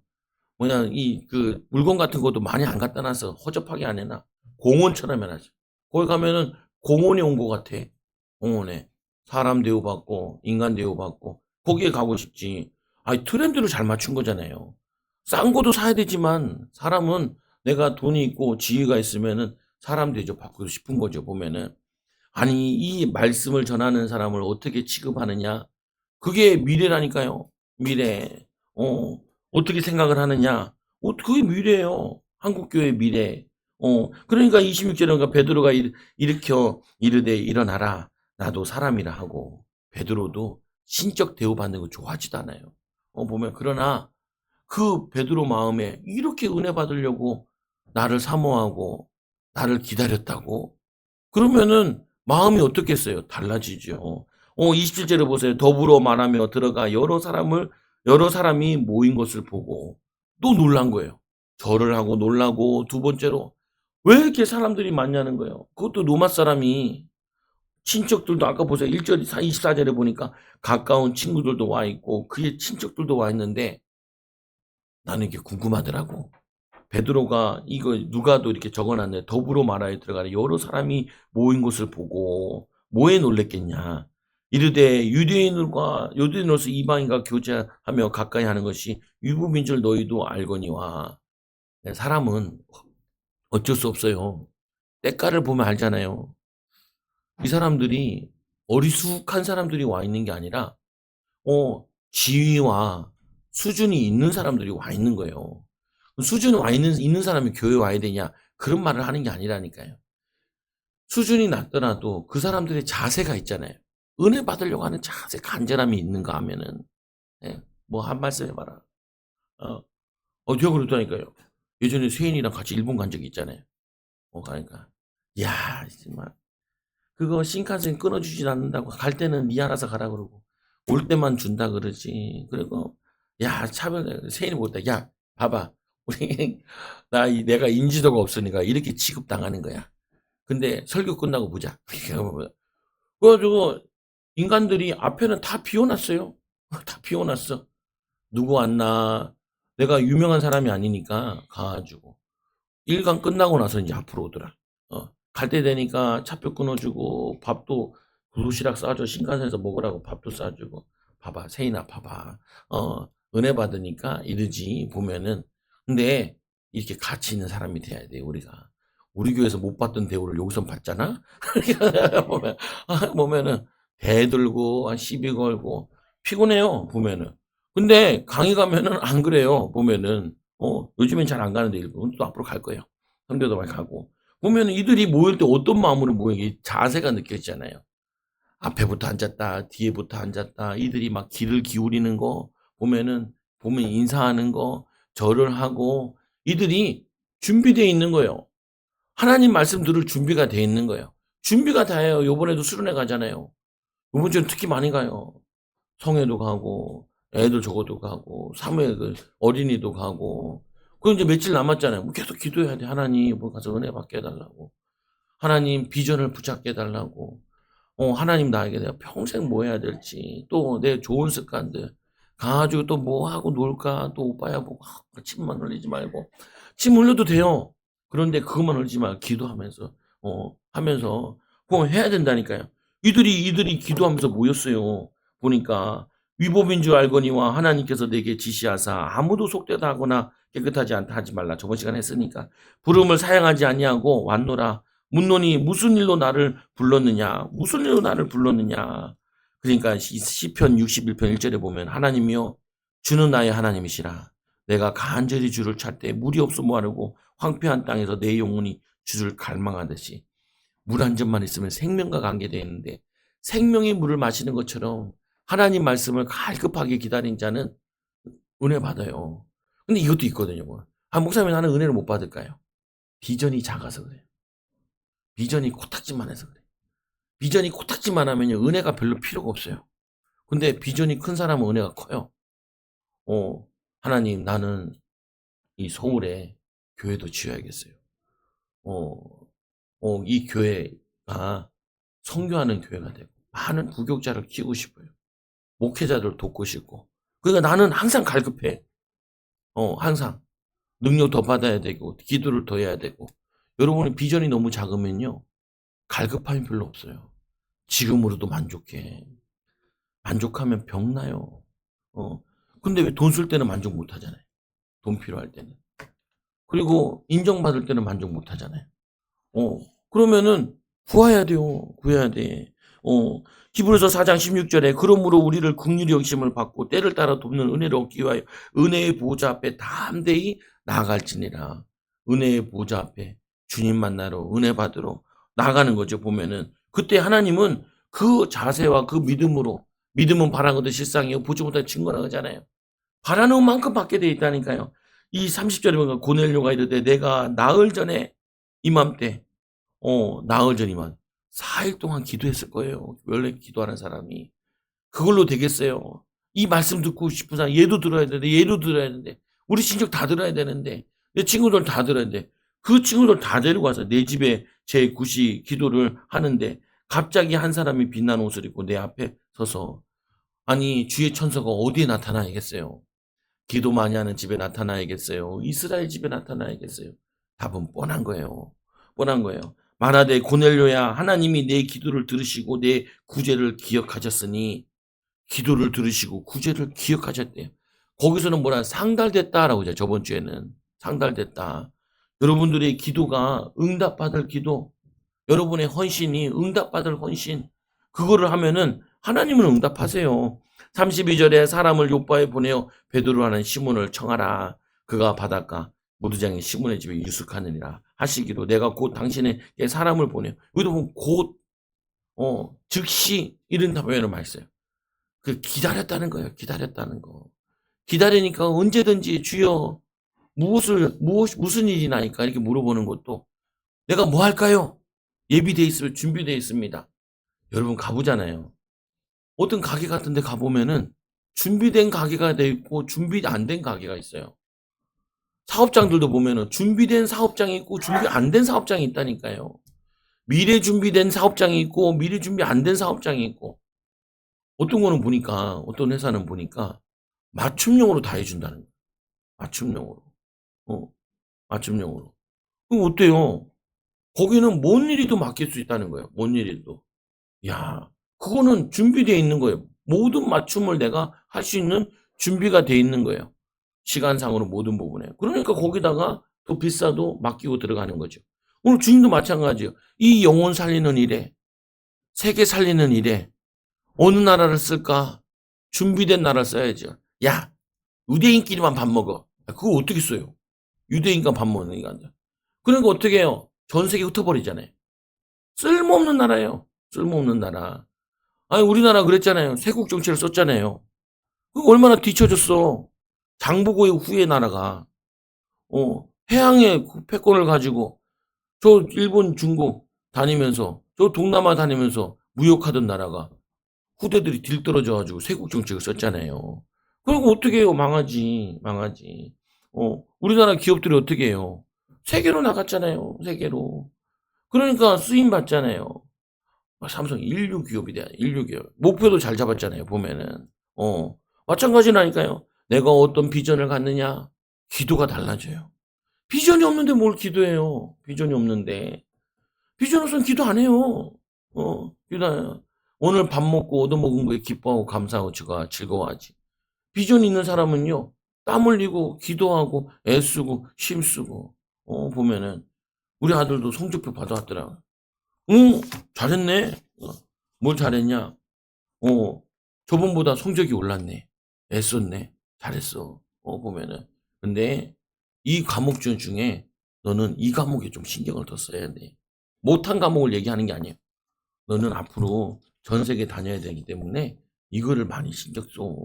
뭐냐 이 그 물건 같은 것도 많이 안 갖다 놔서 허접하게 안 해 놔. 공원처럼 해 놨어. 거기 가면은 공원에 온 것 같아. 공원에. 사람 대우받고 인간 대우받고 거기에 가고 싶지. 아이 트렌드를 잘 맞춘 거잖아요. 싼 것도 사야 되지만 사람은 내가 돈이 있고 지위가 있으면은 사람 대접받고 싶은 거죠 보면은. 아니 이 말씀을 전하는 사람을 어떻게 취급하느냐. 그게 미래라니까요. 미래. 어떻게 생각을 하느냐. 그게 미래예요. 한국 교회의 미래. 그러니까 26 절에 그러니까 베드로가 일으켜 이르되 일어나라. 나도 사람이라 하고 베드로도 신적 대우받는 거 좋아하지도 않아요. 보면 그러나 그 베드로 마음에 이렇게 은혜 받으려고 나를 사모하고 나를 기다렸다고? 그러면은 마음이 어떻겠어요? 달라지죠. 27절에 보세요. 더불어 말하며 들어가 여러 사람이 모인 것을 보고 또 놀란 거예요. 절을 하고 놀라고 두 번째로 왜 이렇게 사람들이 많냐는 거예요. 그것도 로마 사람이 친척들도 아까 보세요. 1절 24절에 보니까 가까운 친구들도 와 있고 그의 친척들도 와 있는데 나는 이게 궁금하더라고. 베드로가 이거 누가도 이렇게 적어 놨네. 더불어 말하여 들어가라. 여러 사람이 모인 것을 보고 뭐에 놀랐겠냐. 이르되 유대인으로서 이방인과 교제하며 가까이 하는 것이 유부민 줄 너희도 알거니와. 사람은 어쩔 수 없어요. 때깔을 보면 알잖아요. 이 사람들이 어리숙한 사람들이 와 있는 게 아니라 지위와 수준이 있는 사람들이 와 있는 거예요. 수준이 있는 사람이 교회에 와야 되냐 그런 말을 하는 게 아니라니까요. 수준이 낮더라도 그 사람들의 자세가 있잖아요. 은혜 받으려고 하는 자세 간절함이 있는가 하면은 예. 뭐 한 말씀 해 봐라. 어. 제가 그랬다니까요. 예전에 세인이랑 같이 일본 간 적이 있잖아요. 가니까 야 정말 그거 신칸센 끊어 주질 않는다고 갈 때는 니 알아서 가라 그러고 올 때만 준다 그러지. 그리고 야 차별 세인이 보다 야 봐봐. 우리 내가 인지도가 없으니까 이렇게 취급당하는 거야. 근데 설교 끝나고 보자. 그래 가지고 인간들이 앞에는 다 비워 놨어요. 다 비워 놨어. 누구 왔나. 내가 유명한 사람이 아니니까 가 가지고 일강 끝나고 나서 인제 앞으로 오더라. 갈 때 되니까 차표 끊어 주고 밥도 도시락 싸 줘. 신칸센에서 먹으라고 밥도 싸 주고. 봐봐 세인아 봐봐. 은혜 받으니까 이러지 보면은. 근데 이렇게 가치 있는 사람이 돼야 돼 우리가. 우리 교회에서 못 받던 대우를 여기선 받잖아. 보면 보면은 대들고 시비 걸고 피곤해요 보면은. 근데 강의 가면은 안 그래요 보면은. 요즘엔 잘 안 가는데 일본 또 앞으로 갈 거예요. 선교도 많이 가고. 보면은 이들이 모일 때 어떤 마음으로 모여 이 자세가 느껴지잖아요. 앞에부터 앉았다 뒤에부터 앉았다 이들이 막 귀를 기울이는 거 보면 인사하는 거 절을 하고 이들이 준비되어 있는 거예요. 하나님 말씀 들을 준비가 돼 있는 거예요. 준비가 다예요. 요번에도 수련회 가잖아요. 요번 주는 특히 많이 가요. 성회도 가고 애들 저거도 가고 사무엘 그 어린이도 가고. 그럼 이제 며칠 남았잖아요. 뭐 계속 기도해야 돼. 하나님 뭐 가서 은혜 받게 해 달라고. 하나님 비전을 붙잡게 해 달라고. 하나님 나에게 내가 평생 뭐 해야 될지 또 내 좋은 습관들 가 가지고 또 뭐 하고 놀까 또 오빠야 보고 침만 흘리지 말고. 침 흘려도 돼요. 그런데 그것만 흘리지 말고 기도하면서 하면서 그거 해야 된다니까요. 이들이 기도하면서 모였어요. 보니까 위법인 줄 알거니와 하나님께서 내게 지시하사 아무도 속되다 하거나 깨끗하지 않다 하지 말라. 저번 시간에 했으니까. 부름을 사양하지 아니하고 왔노라. 묻노니 무슨 일로 나를 불렀느냐? 무슨 일로 나를 불렀느냐? 그러니까 시편 61편 1절에 보면 하나님이여 주는 나의 하나님이시라. 내가 간절히 주를 찾되 물이 없어 뭐하려고 황폐한 땅에서 내 영혼이 주를 갈망하듯이 물 한 점만 있으면 생명과 관계되어 있는데 생명의 물을 마시는 것처럼 하나님 말씀을 갈급하게 기다린 자는 은혜 받아요. 근데 이것도 있거든요. 뭐. 목사님 나는 은혜를 못 받을까요? 비전이 작아서 그래요. 비전이 코딱지만 해서 그래요. 비전이 코딱지만 하면요, 은혜가 별로 필요가 없어요. 근데 비전이 큰 사람은 은혜가 커요. 하나님, 나는 이 서울에 교회도 지어야겠어요. 이 교회가 선교하는 교회가 되고, 많은 부교자를 키우고 싶어요. 목회자들 돕고 싶고. 그러니까 나는 항상 갈급해. 항상. 능력 더 받아야 되고, 기도를 더 해야 되고. 여러분의 비전이 너무 작으면요, 갈급함이 별로 없어요. 지금으로도 만족해. 만족하면 병나요. 근데 왜 돈 쓸 때는 만족 못 하잖아요. 돈 필요할 때는. 그리고 인정받을 때는 만족 못 하잖아요. 그러면은 구해야 돼요. 구해야 돼. 히브리서 4장 16절에 그러므로 우리를 긍휼히 여기심을 받고 때를 따라 돕는 은혜를 얻기 위하여 은혜의 보좌 앞에 담대히 나아갈지니라. 은혜의 보좌 앞에 주님 만나러 은혜 받으러 나가는 거죠. 보면은 그때 하나님은 그 자세와 그 믿음으로, 믿음은 바라는 것도 실상이요 보지 못할 증거라 하잖아요. 바라는 만큼 받게 돼 있다니까요. 이 30절에 보면 고넬료가 이르되 내가 나흘 전에 이맘때 나흘 전이만 4일 동안 기도했을 거예요. 원래 기도하는 사람이. 그걸로 되겠어요. 이 말씀 듣고 싶은 사람, 얘도 들어야 되는데, 얘도 들어야 되는데, 우리 친척 다 들어야 되는데, 내 친구들 다 들어야 되는데, 그 친구들 다 데리고 와서 내 집에 제 굿이 기도를 하는데, 갑자기 한 사람이 빛난 옷을 입고 내 앞에 서서, 아니, 주의 천사가 어디에 나타나야겠어요? 기도 많이 하는 집에 나타나야겠어요? 이스라엘 집에 나타나야겠어요? 답은 뻔한 거예요. 뻔한 거예요. 말하되 고넬료야, 하나님이 내 기도를 들으시고 내 구제를 기억하셨으니, 기도를 들으시고 구제를 기억하셨대요. 거기서는 뭐라 상달됐다라고 하죠. 저번 주에는 상달됐다. 여러분들의 기도가 응답받을 기도, 여러분의 헌신이 응답받을 헌신, 그거를 하면은 하나님은 응답하세요. 32절에 사람을 요바에 보내어 베드로 하는 시몬을 청하라. 그가 바닷가 모두장의 시몬의 집에 유숙하느니라 하시기로 내가 곧 당신에게 사람을 보내어. 여기도 보면 곧 즉시 이런 답변을 말했어요. 그 기다렸다는 거예요. 기다렸다는 거. 기다리니까 언제든지 주여 무슨 일이 나니까 이렇게 물어보는 것도 내가 뭐 할까요? 예비돼 있으면 준비돼 있습니다. 여러분 가보잖아요. 어떤 가게 같은 데 가보면은 준비된 가게가 돼 있고 준비 안 된 가게가 있어요. 사업장들도 보면은 준비된 사업장이 있고 준비 안 된 사업장이 있다니까요. 미래 준비된 사업장이 있고 미래 준비 안 된 사업장이 있고, 어떤 거는 보니까, 어떤 회사는 보니까 맞춤형으로 다 해준다는 거예요. 맞춤형으로. 맞춤형으로. 그럼 어때요? 거기는 뭔 일이도 맡길 수 있다는 거예요. 뭔 일이도. 야, 그거는 준비되어 있는 거예요. 모든 맞춤을 내가 할 수 있는 준비가 되어 있는 거예요. 시간상으로 모든 부분에. 그러니까 거기다가 더 비싸도 맡기고 들어가는 거죠. 오늘 주님도 마찬가지예요. 이 영혼 살리는 일에, 세계 살리는 일에 어느 나라를 쓸까? 준비된 나라를 써야죠. 야, 유대인끼리만 밥 먹어. 그거 어떻게 써요? 유대인과 밥 먹는 게 아니라. 그러니까 어떻게 해요? 전 세계 흩어버리잖아요. 쓸모없는 나라예요. 쓸모없는 나라. 아니, 우리나라 그랬잖아요. 세국 정치를 썼잖아요. 그거 얼마나 뒤처졌어. 장보고의 후의 나라가. 해양의 패권을 가지고 저 일본, 중국 다니면서, 저 동남아 다니면서 무역하던 나라가 후대들이 딜떨어져가지고 세국 정책을 썼잖아요. 그리고 어떻게 해요? 망하지, 망하지. 우리나라 기업들이 어떻게 해요? 세계로 나갔잖아요. 세계로. 그러니까 쓰임 받잖아요. 삼성 인류 기업이 돼. 인류 기업. 목표도 잘 잡았잖아요. 보면은. 마찬가지라니까요. 내가 어떤 비전을 갖느냐? 기도가 달라져요. 비전이 없는데 뭘 기도해요? 비전이 없는데. 비전 없으면 기도 안 해요. 기도 안 해요. 오늘 밥 먹고 얻어먹은 거에 기뻐하고 감사하고 즐거워하지. 비전 있는 사람은요, 땀 흘리고 기도하고 애쓰고 힘쓰고. 보면은 우리 아들도 성적표 받아왔더라. 잘했네. 뭘 잘했냐? 저번보다 성적이 올랐네. 애썼네. 잘했어. 보면은. 근데 이 과목 중에 너는 이 과목에 좀 신경을 더 써야 돼. 못한 과목을 얘기하는 게 아니에요. 너는 앞으로 전 세계 다녀야 되기 때문에 이거를 많이 신경 써.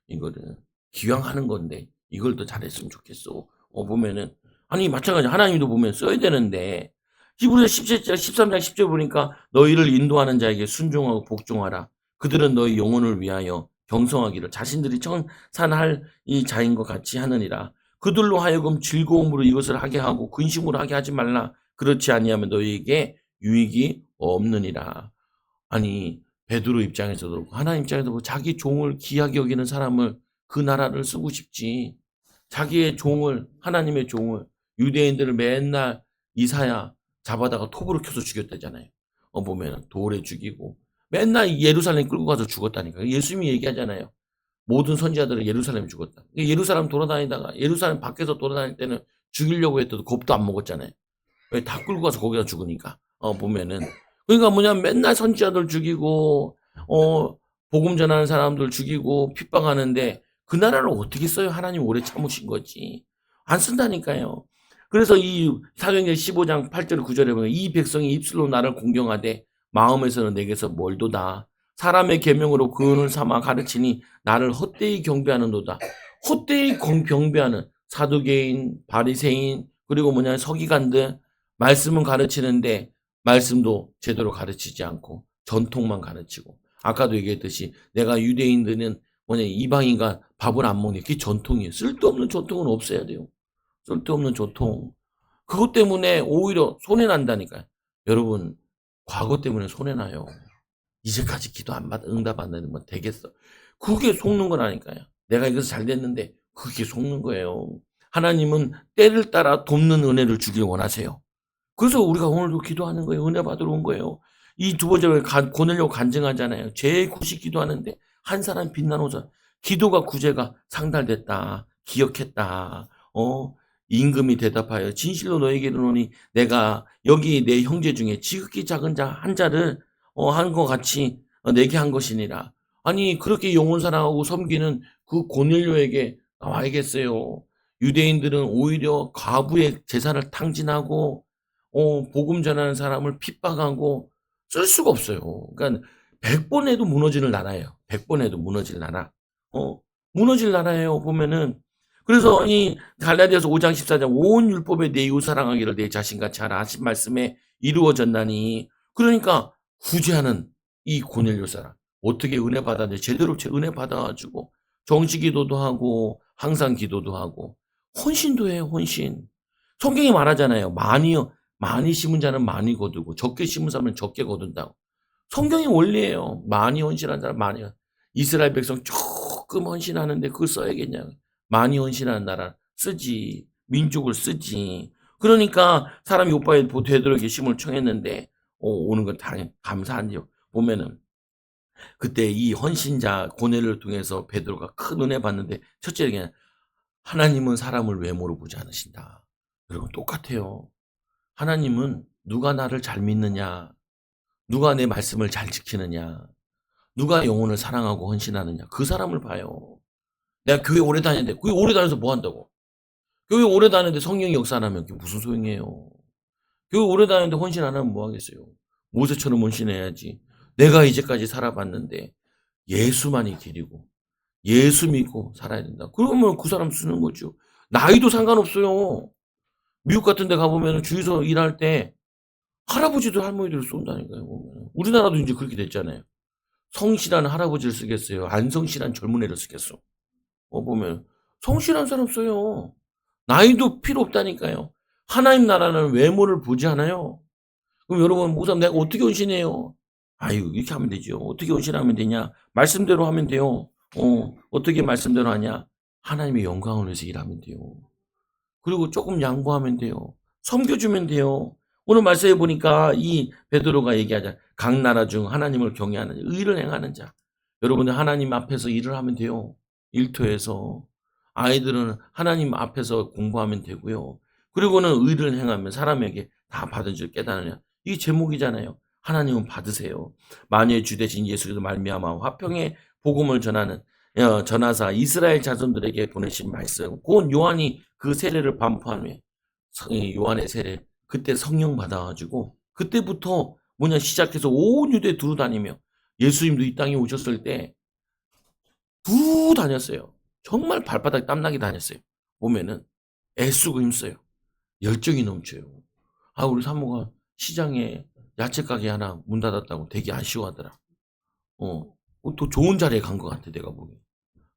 이거를 기왕하는 건데 이걸 더 잘했으면 좋겠어. 보면은 아니 마찬가지 하나님도 보면 써야 되는데 히브리서 17장 13장 10절 보니까 너희를 인도하는 자에게 순종하고 복종하라. 그들은 너희 영혼을 위하여 경성하기를 자신들이 청산할 이 자인 것 같이 하느니라. 그들로 하여금 즐거움으로 이것을 하게 하고 근심으로 하게 하지 말라. 그렇지 아니하면 너희에게 유익이 없느니라. 아니 베드로 입장에서도 그렇고 하나님 입장에서도 그렇고 자기 종을 귀하게 여기는 사람을 그 나라를 쓰고 싶지. 자기의 종을 하나님의 종을 유대인들을 맨날 이사야 잡아다가 톱으로 켜서 죽였다잖아요. 보면 돌에 죽이고 맨날 예루살렘 끌고 가서 죽었다니까. 예수님이 얘기하잖아요. 모든 선지자들은 예루살렘 죽었다. 예루살렘 돌아다니다가 예루살렘 밖에서 돌아다닐 때는 죽이려고 했더니 겁도 안 먹었잖아요. 왜? 다 끌고 가서 거기다 죽으니까. 보면은 그러니까 뭐냐면 맨날 선지자들 죽이고 복음 전하는 사람들 죽이고 핍박하는데 그 나라를 어떻게 써요? 하나님 오래 참으신 거지. 안 쓴다니까요. 그래서 이 사도행전 15장 8절 9절에 보면 이 백성이 입술로 나를 공경하되 마음에서는 내게서 멀도다. 사람의 계명으로 그 은을 삼아 가르치니 나를 헛되이 경배하는도다. 헛되이 경배하는 사두개인, 바리새인, 그리고 뭐냐 서기관들 말씀은 가르치는데 말씀도 제대로 가르치지 않고 전통만 가르치고 아까도 얘기했듯이 내가 유대인들은 뭐냐 이방인과 밥을 안 먹는 그게 전통이에요. 쓸데없는 전통은 없애야 돼요. 쓸데없는 전통. 그것 때문에 오히려 손해난다니까요. 여러분 과거 때문에 손해나요. 이제까지 기도 안 받아 응답 안 되는 건 되겠어. 그게 속는 거라니까요. 내가 이것을 잘 됐는데 그게 속는 거예요. 하나님은 때를 따라 돕는 은혜를 주길 원하세요. 그래서 우리가 오늘도 기도하는 거예요. 은혜 받으러 온 거예요. 이 두 번째 고넬료 간증하잖아요. 제9시 기도하는데 한 사람 빛나노자 기도가 구제가 상달됐다. 기억했다. 임금이 대답하여 진실로 너에게 이르노니 내가 여기 내 형제 중에 지극히 작은 자 한 자를 한 것 같이 내게 한 것이니라. 아니 그렇게 영혼 사랑하고 섬기는 그 고넬료에게 나와야겠어요. 유대인들은 오히려 과부의 재산을 탕진하고 복음 전하는 사람을 핍박하고 쓸 수가 없어요. 그러니까 100번 해도 무너지는 나라예요. 100번 해도 무너질 나라. 무너질 나라예요. 보면은 그래서 이 갈라디아서 5장 14장 온 율법에 내 이웃 사랑하기를 내 자신같이 하라 하신 말씀에 이루어졌나니 그러니까 구제하는 이 고넬료 사람 어떻게 은혜 받았는데 제대로 은혜 받아가지고 정시 기도도 하고 항상 기도도 하고 헌신도 해요. 헌신. 성경이 말하잖아요. 많이 심은 자는 많이 거두고 적게 심은 사람은 적게 거둔다고. 성경의 원리예요. 많이 헌신한 사람 많이. 이스라엘 백성 조금 헌신하는데 그걸 써야겠냐. 많이 헌신하는 나라 쓰지. 민족을 쓰지. 그러니까 사람이 오빠의 되도록이 심을 청했는데 오는 건 다 감사한데요. 보면은 그때 이 헌신자 고넬을 통해서 베드로가 큰 은혜 받는데 첫째 얘기는 하나님은 사람을 외모로 보지 않으신다. 여러분 똑같아요. 하나님은 누가 나를 잘 믿느냐, 누가 내 말씀을 잘 지키느냐, 누가 영혼을 사랑하고 헌신하느냐 그 사람을 봐요. 내가 교회 오래 다녔는데 교회 오래 다녀서 뭐 한다고? 교회 오래 다녔는데 성령이 역사 안 하면 그게 무슨 소용이에요. 교회 오래 다녔는데 헌신 안 하면 뭐 하겠어요. 모세처럼 헌신해야지. 내가 이제까지 살아봤는데 예수만이 길이고 예수 믿고 살아야 된다. 그러면 그 사람 쓰는 거죠. 나이도 상관없어요. 미국 같은 데 가보면 주유소 일할 때 할아버지들 할머니들을 쏜다니까요. 보면. 우리나라도 이제 그렇게 됐잖아요. 성실한 할아버지를 쓰겠어요. 안 성실한 젊은 애를 쓰겠어. 보면 성실한 사람 써요. 나이도 필요 없다니까요. 하나님 나라는 외모를 보지 않아요. 그럼 여러분 목사님 내가 어떻게 헌신해요? 아유 이렇게 하면 되죠. 어떻게 헌신하면 되냐? 말씀대로 하면 돼요. 어떻게 말씀대로 하냐? 하나님의 영광을 위해서 일하면 돼요. 그리고 조금 양보하면 돼요. 섬겨주면 돼요. 오늘 말씀해 보니까 이 베드로가 얘기하자. 각 나라 중 하나님을 경외하는 의를 행하는 자. 여러분들 하나님 앞에서 일을 하면 돼요. 일터에서. 아이들은 하나님 앞에서 공부하면 되고요. 그리고는 의를 행하면 사람에게 다 받은 줄 깨달으냐. 이게 제목이잖아요. 하나님은 받으세요. 만유의 주 되신 예수 그리스도 말미암아 화평의 복음을 전하사 이스라엘 자손들에게 보내신 말씀. 곧 요한이 그 세례를 반포하며 요한의 세례 그때 성령 받아가지고 그때부터 시작해서 온 유대 두루 다니며 예수님도 이 땅에 오셨을 때 두루 다녔어요. 정말 발바닥 땀나게 다녔어요. 보면은 애쓰고 힘써요. 열정이 넘쳐요. 아, 우리 사모가 시장에 야채 가게 하나 문 닫았다고 되게 아쉬워하더라. 또 좋은 자리에 간 것 같아, 내가 보기엔.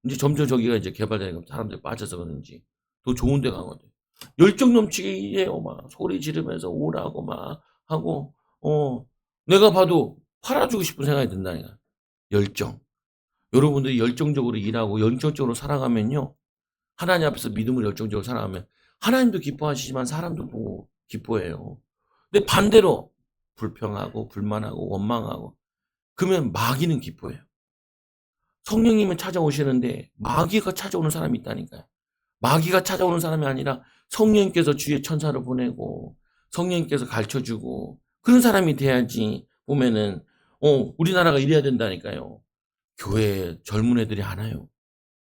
이제 점점 저기가 이제 개발되니까 사람들이 빠져서 그런지 더 좋은 데 가거든. 열정 넘치게 해요. 막 소리 지르면서 오라고 막 하고, 내가 봐도 팔아주고 싶은 생각이 든다니까. 열정. 여러분들이 열정적으로 일하고 열정적으로 살아가면요. 하나님 앞에서 믿음으로 열정적으로 살아가면 하나님도 기뻐하시지만 사람도 보고 기뻐해요. 근데 반대로 불평하고 불만하고 원망하고 그러면 마귀는 기뻐해요. 성령님은 찾아오시는데 마귀가 찾아오는 사람이 있다니까요. 마귀가 찾아오는 사람이 아니라 성령님께서 주의 천사를 보내고 성령님께서 가르쳐주고 그런 사람이 돼야지 보면은 우리나라가 이래야 된다니까요. 교회에 젊은 애들이 안 와요.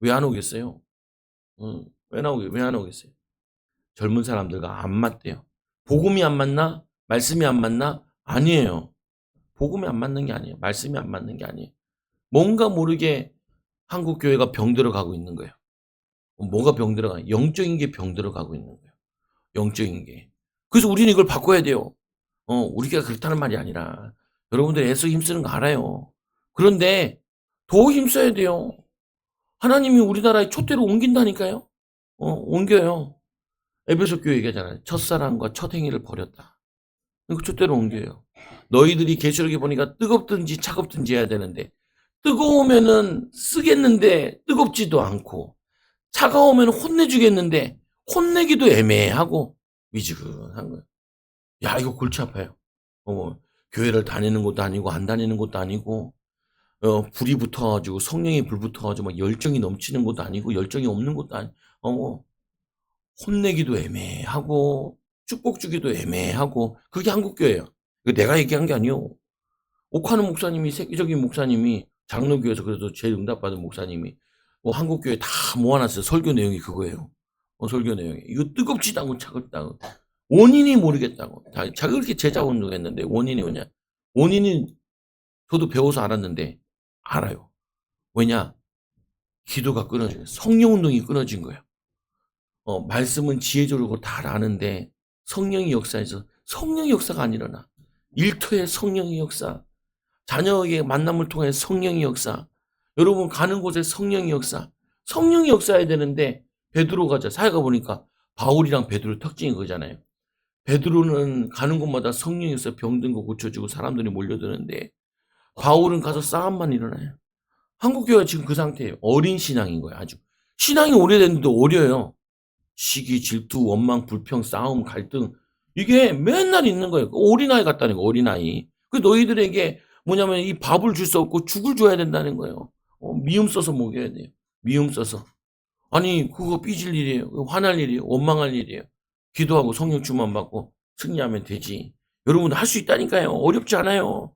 왜 안 오겠어요? 왜 안 오겠어요? 젊은 사람들과 안 맞대요. 복음이 안 맞나? 말씀이 안 맞나? 아니에요. 복음이 안 맞는 게 아니에요. 말씀이 안 맞는 게 아니에요. 뭔가 모르게 한국 교회가 병들어 가고 있는 거예요. 뭐가 병들어가? 영적인 게 병들어 가고 있는 거예요. 영적인 게. 그래서 우리는 이걸 바꿔야 돼요. 우리가 그렇다는 말이 아니라 여러분들 애써 힘쓰는 거 알아요. 그런데 더 힘써야 돼요. 하나님이 우리나라에 촛대로 옮긴다니까요. 옮겨요. 에베소 교회 얘기하잖아요. 첫사랑과 첫 행위를 버렸다. 그 촛대로 옮겨요. 너희들이 계시록에 보니까 뜨겁든지 차갑든지 해야 되는데 뜨거우면은 쓰겠는데 뜨겁지도 않고 차가우면 혼내주겠는데 혼내기도 애매하고 미지근한 거예요. 야, 이거 골치 아파요. 교회를 다니는 것도 아니고 안 다니는 것도 아니고 불이 붙어가지고 성령이 불 붙어가지고 막 열정이 넘치는 것도 아니고 열정이 없는 것도 아니고 혼내기도 애매하고 축복 주기도 애매하고 그게 한국교회예요. 이거 내가 얘기한 게 아니요. 옥하는 목사님이 세계적인 목사님이 장로교에서 그래도 제일 응답받은 목사님이 한국교회 다 모아놨어요. 설교 내용이 그거예요. 설교 내용이 이거 뜨겁지도 않고 차갑지도 않고 원인이 모르겠다고. 자기가 그렇게 제자 운동했는데 원인이 뭐냐? 원인은 저도 배워서 알았는데 알아요. 왜냐? 기도가 끊어져요. 성령 운동이 끊어진 거예요. 말씀은 지혜적으로 다 아는데 성령의 역사에서 성령의 역사가 안 일어나. 일터의 성령의 역사, 자녀에게 만남을 통해 성령의 역사, 여러분 가는 곳에 성령의 역사, 성령의 역사해야 되는데 베드로가 사회가 보니까 바울이랑 베드로 특징이 그거잖아요. 베드로는 가는 곳마다 성령에서 병든 거 고쳐주고 사람들이 몰려드는데 바울은 가서 싸움만 일어나요. 한국교회가 지금 그 상태예요. 어린 신앙인 거예요. 아주. 신앙이 오래됐는데도 어려요. 시기, 질투, 원망, 불평, 싸움, 갈등 이게 맨날 있는 거예요. 어린아이 같다는 거 어린아이. 그 너희들에게 뭐냐면 이 밥을 줄 수 없고 죽을 줘야 된다는 거예요. 미움 써서 먹여야 돼요. 미움 써서. 아니 그거 삐질 일이에요. 화날 일이에요. 원망할 일이에요. 기도하고 성령 충만 받고 승리하면 되지. 여러분 할 수 있다니까요. 어렵지 않아요.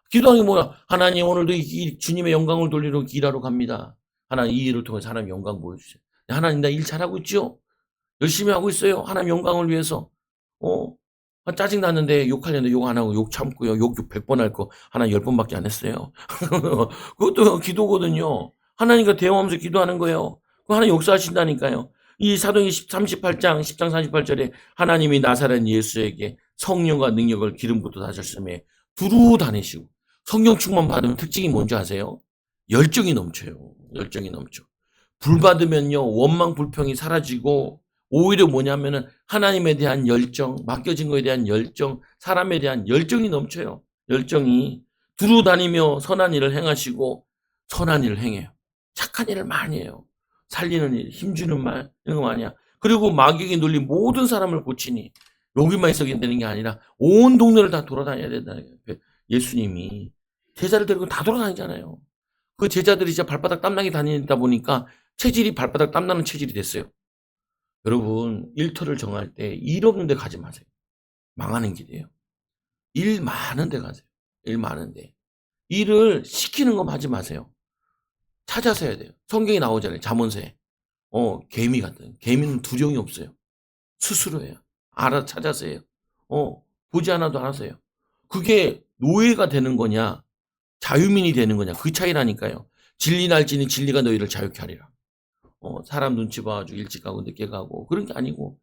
기도하는 게 뭐야? 하나님 오늘도 주님의 영광을 돌리러 일하러 갑니다. 하나님 이 일을 통해 하나님 영광 보여주세요. 하나님 나 일 잘하고 있죠? 열심히 하고 있어요. 하나님 영광을 위해서. 짜증 났는데 욕하려는데 욕 안 하고 욕 참고요. 욕 100번 할 거 하나 10번밖에 안 했어요. 그것도 기도거든요. 하나님과 대화하면서 기도하는 거예요. 그 하나님 역사하신다니까요. 이 사도행전 38장 10장 38절에 하나님이 나사렛 예수에게 성령과 능력을 기름 부터 다셨음에 두루 다니시고 성령 충만 받으면 특징이 뭔지 아세요? 열정이 넘쳐요. 열정이 넘쳐. 불 받으면요 원망 불평이 사라지고 오히려 뭐냐면은 하나님에 대한 열정, 맡겨진 거에 대한 열정, 사람에 대한 열정이 넘쳐요. 열정이 두루 다니며 선한 일을 행하시고 선한 일을 행해요. 착한 일을 많이 해요. 살리는 일, 힘주는 말 이런 거 많이 해요. 그리고 마귀에게 눌린 모든 사람을 고치니 여기만 있어야 되는 게 아니라 온 동네를 다 돌아다녀야 된다는 거예요. 예수님이 제자를 데리고 다 돌아다니잖아요. 그 제자들이 진짜 발바닥 땀나게 다니다 보니까 체질이 발바닥 땀나는 체질이 됐어요. 여러분 일터를 정할 때 일 없는 데 가지 마세요. 망하는 길이에요. 일 많은 데 가세요. 일 많은 데. 일을 시키는 거 하지 마세요. 찾아서 해야 돼요. 성경에 나오잖아요. 잠언서에. 개미 같은. 개미는 두려움이 없어요. 스스로 해요. 알아 찾아서 해요. 보지 않아도 알아서 해요. 그게 노예가 되는 거냐? 자유민이 되는 거냐. 그 차이라니까요. 진리 날지니 진리가 너희를 자유케 하리라. 사람 눈치 봐가지고 일찍 가고 늦게 가고 그런 게 아니고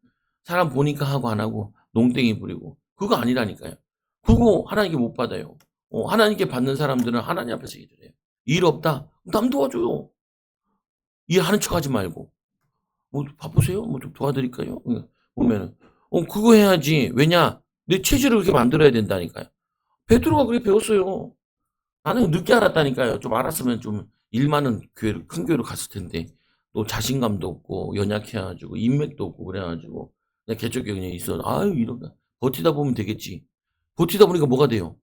사람 보니까 하고 안 하고 농땡이 부리고 그거 아니라니까요. 그거 하나님께 못 받아요. 하나님께 받는 사람들은 하나님 앞에서 일을 해요. 일 없다? 남 도와줘요. 일하는 척하지 말고. 뭐 바쁘세요? 뭐 좀 도와드릴까요? 보면은 그거 해야지. 왜냐? 내 체질을 그렇게 만들어야 된다니까요. 베드로가 그렇게 배웠어요. 나는 늦게 알았다니까요. 좀 알았으면 좀 일 많은 교회를 큰 교회로 갔을 텐데 또 자신감도 없고 연약해 가지고 인맥도 없고 그래 가지고 그냥 개척교회 그냥 있어. 아유 이런가. 버티다 보면 되겠지. 버티다 보니까 뭐가 돼요?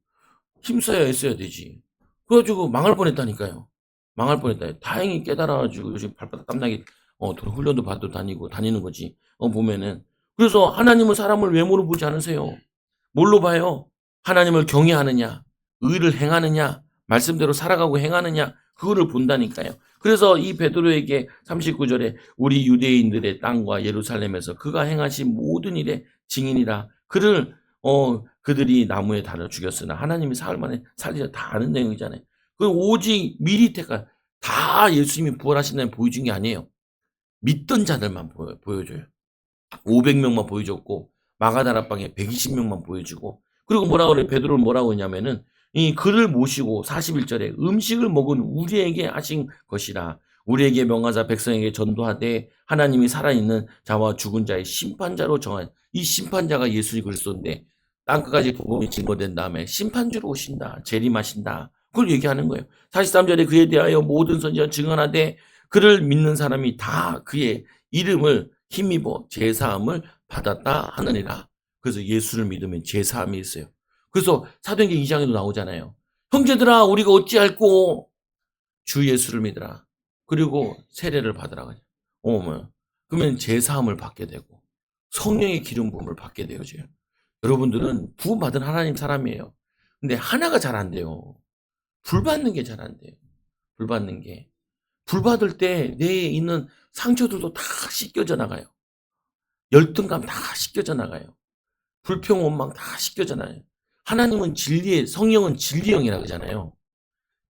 힘써야 애써야 되지. 그래 가지고 망할 뻔했다니까요. 망할 뻔했다. 다행히 깨달아 가지고 요즘 발바닥 땀나게 훈련도 받고 다니고 다니는 거지. 보면은. 그래서 하나님은 사람을 외모로 보지 않으세요. 뭘로 봐요? 하나님을 경외하느냐, 의를 행하느냐, 말씀대로 살아가고 행하느냐, 그거를 본다니까요. 그래서 이 베드로에게 39절에 우리 유대인들의 땅과 예루살렘에서 그가 행하신 모든 일의 증인이라. 그들이 나무에 달아 죽였으나 하나님이 사흘 만에 살리라. 다 아는 내용이잖아요. 그 오직 미리 택한 다 예수님이 부활하신다는 보여준 게 아니에요. 믿던 자들만 보여줘요. 500명만 보여줬고 마가다락방에 120명만 보여주고 그리고 뭐라고 그래? 베드로는 뭐라고 했냐면은 이 그를 모시고 41절에 음식을 먹은 우리에게 하신 것이라. 우리에게 명하사 백성에게 전도하되 하나님이 살아있는 자와 죽은 자의 심판자로 정한. 이 심판자가 예수 그리스도인데 땅끝까지 복음이 증거된 다음에 심판주로 오신다. 재림하신다. 그걸 얘기하는 거예요. 43절에 그에 대하여 모든 선지자 증언하되 그를 믿는 사람이 다 그의 이름을 힘입어 제사함을 받았다 하느니라. 그래서 예수를 믿으면 제사함이 있어요. 그래서 사도행전 2장에도 나오잖아요. 형제들아 우리가 어찌할꼬 주 예수를 믿으라. 그리고 세례를 받으라. 그러면 제사함을 받게 되고 성령의 기름 부음을 받게 되어져요. 여러분들은 부음 받은 하나님 사람이에요. 근데 하나가 잘 안 돼요. 불 받는 게 잘 안 돼요. 불 받는 게. 불 받을 때 내에 있는 상처들도 다 씻겨져 나가요. 열등감 다 씻겨져 나가요. 불평, 원망 다 씻겨져 나가요. 하나님은 진리의, 성령은 진리의 영이라 그러잖아요.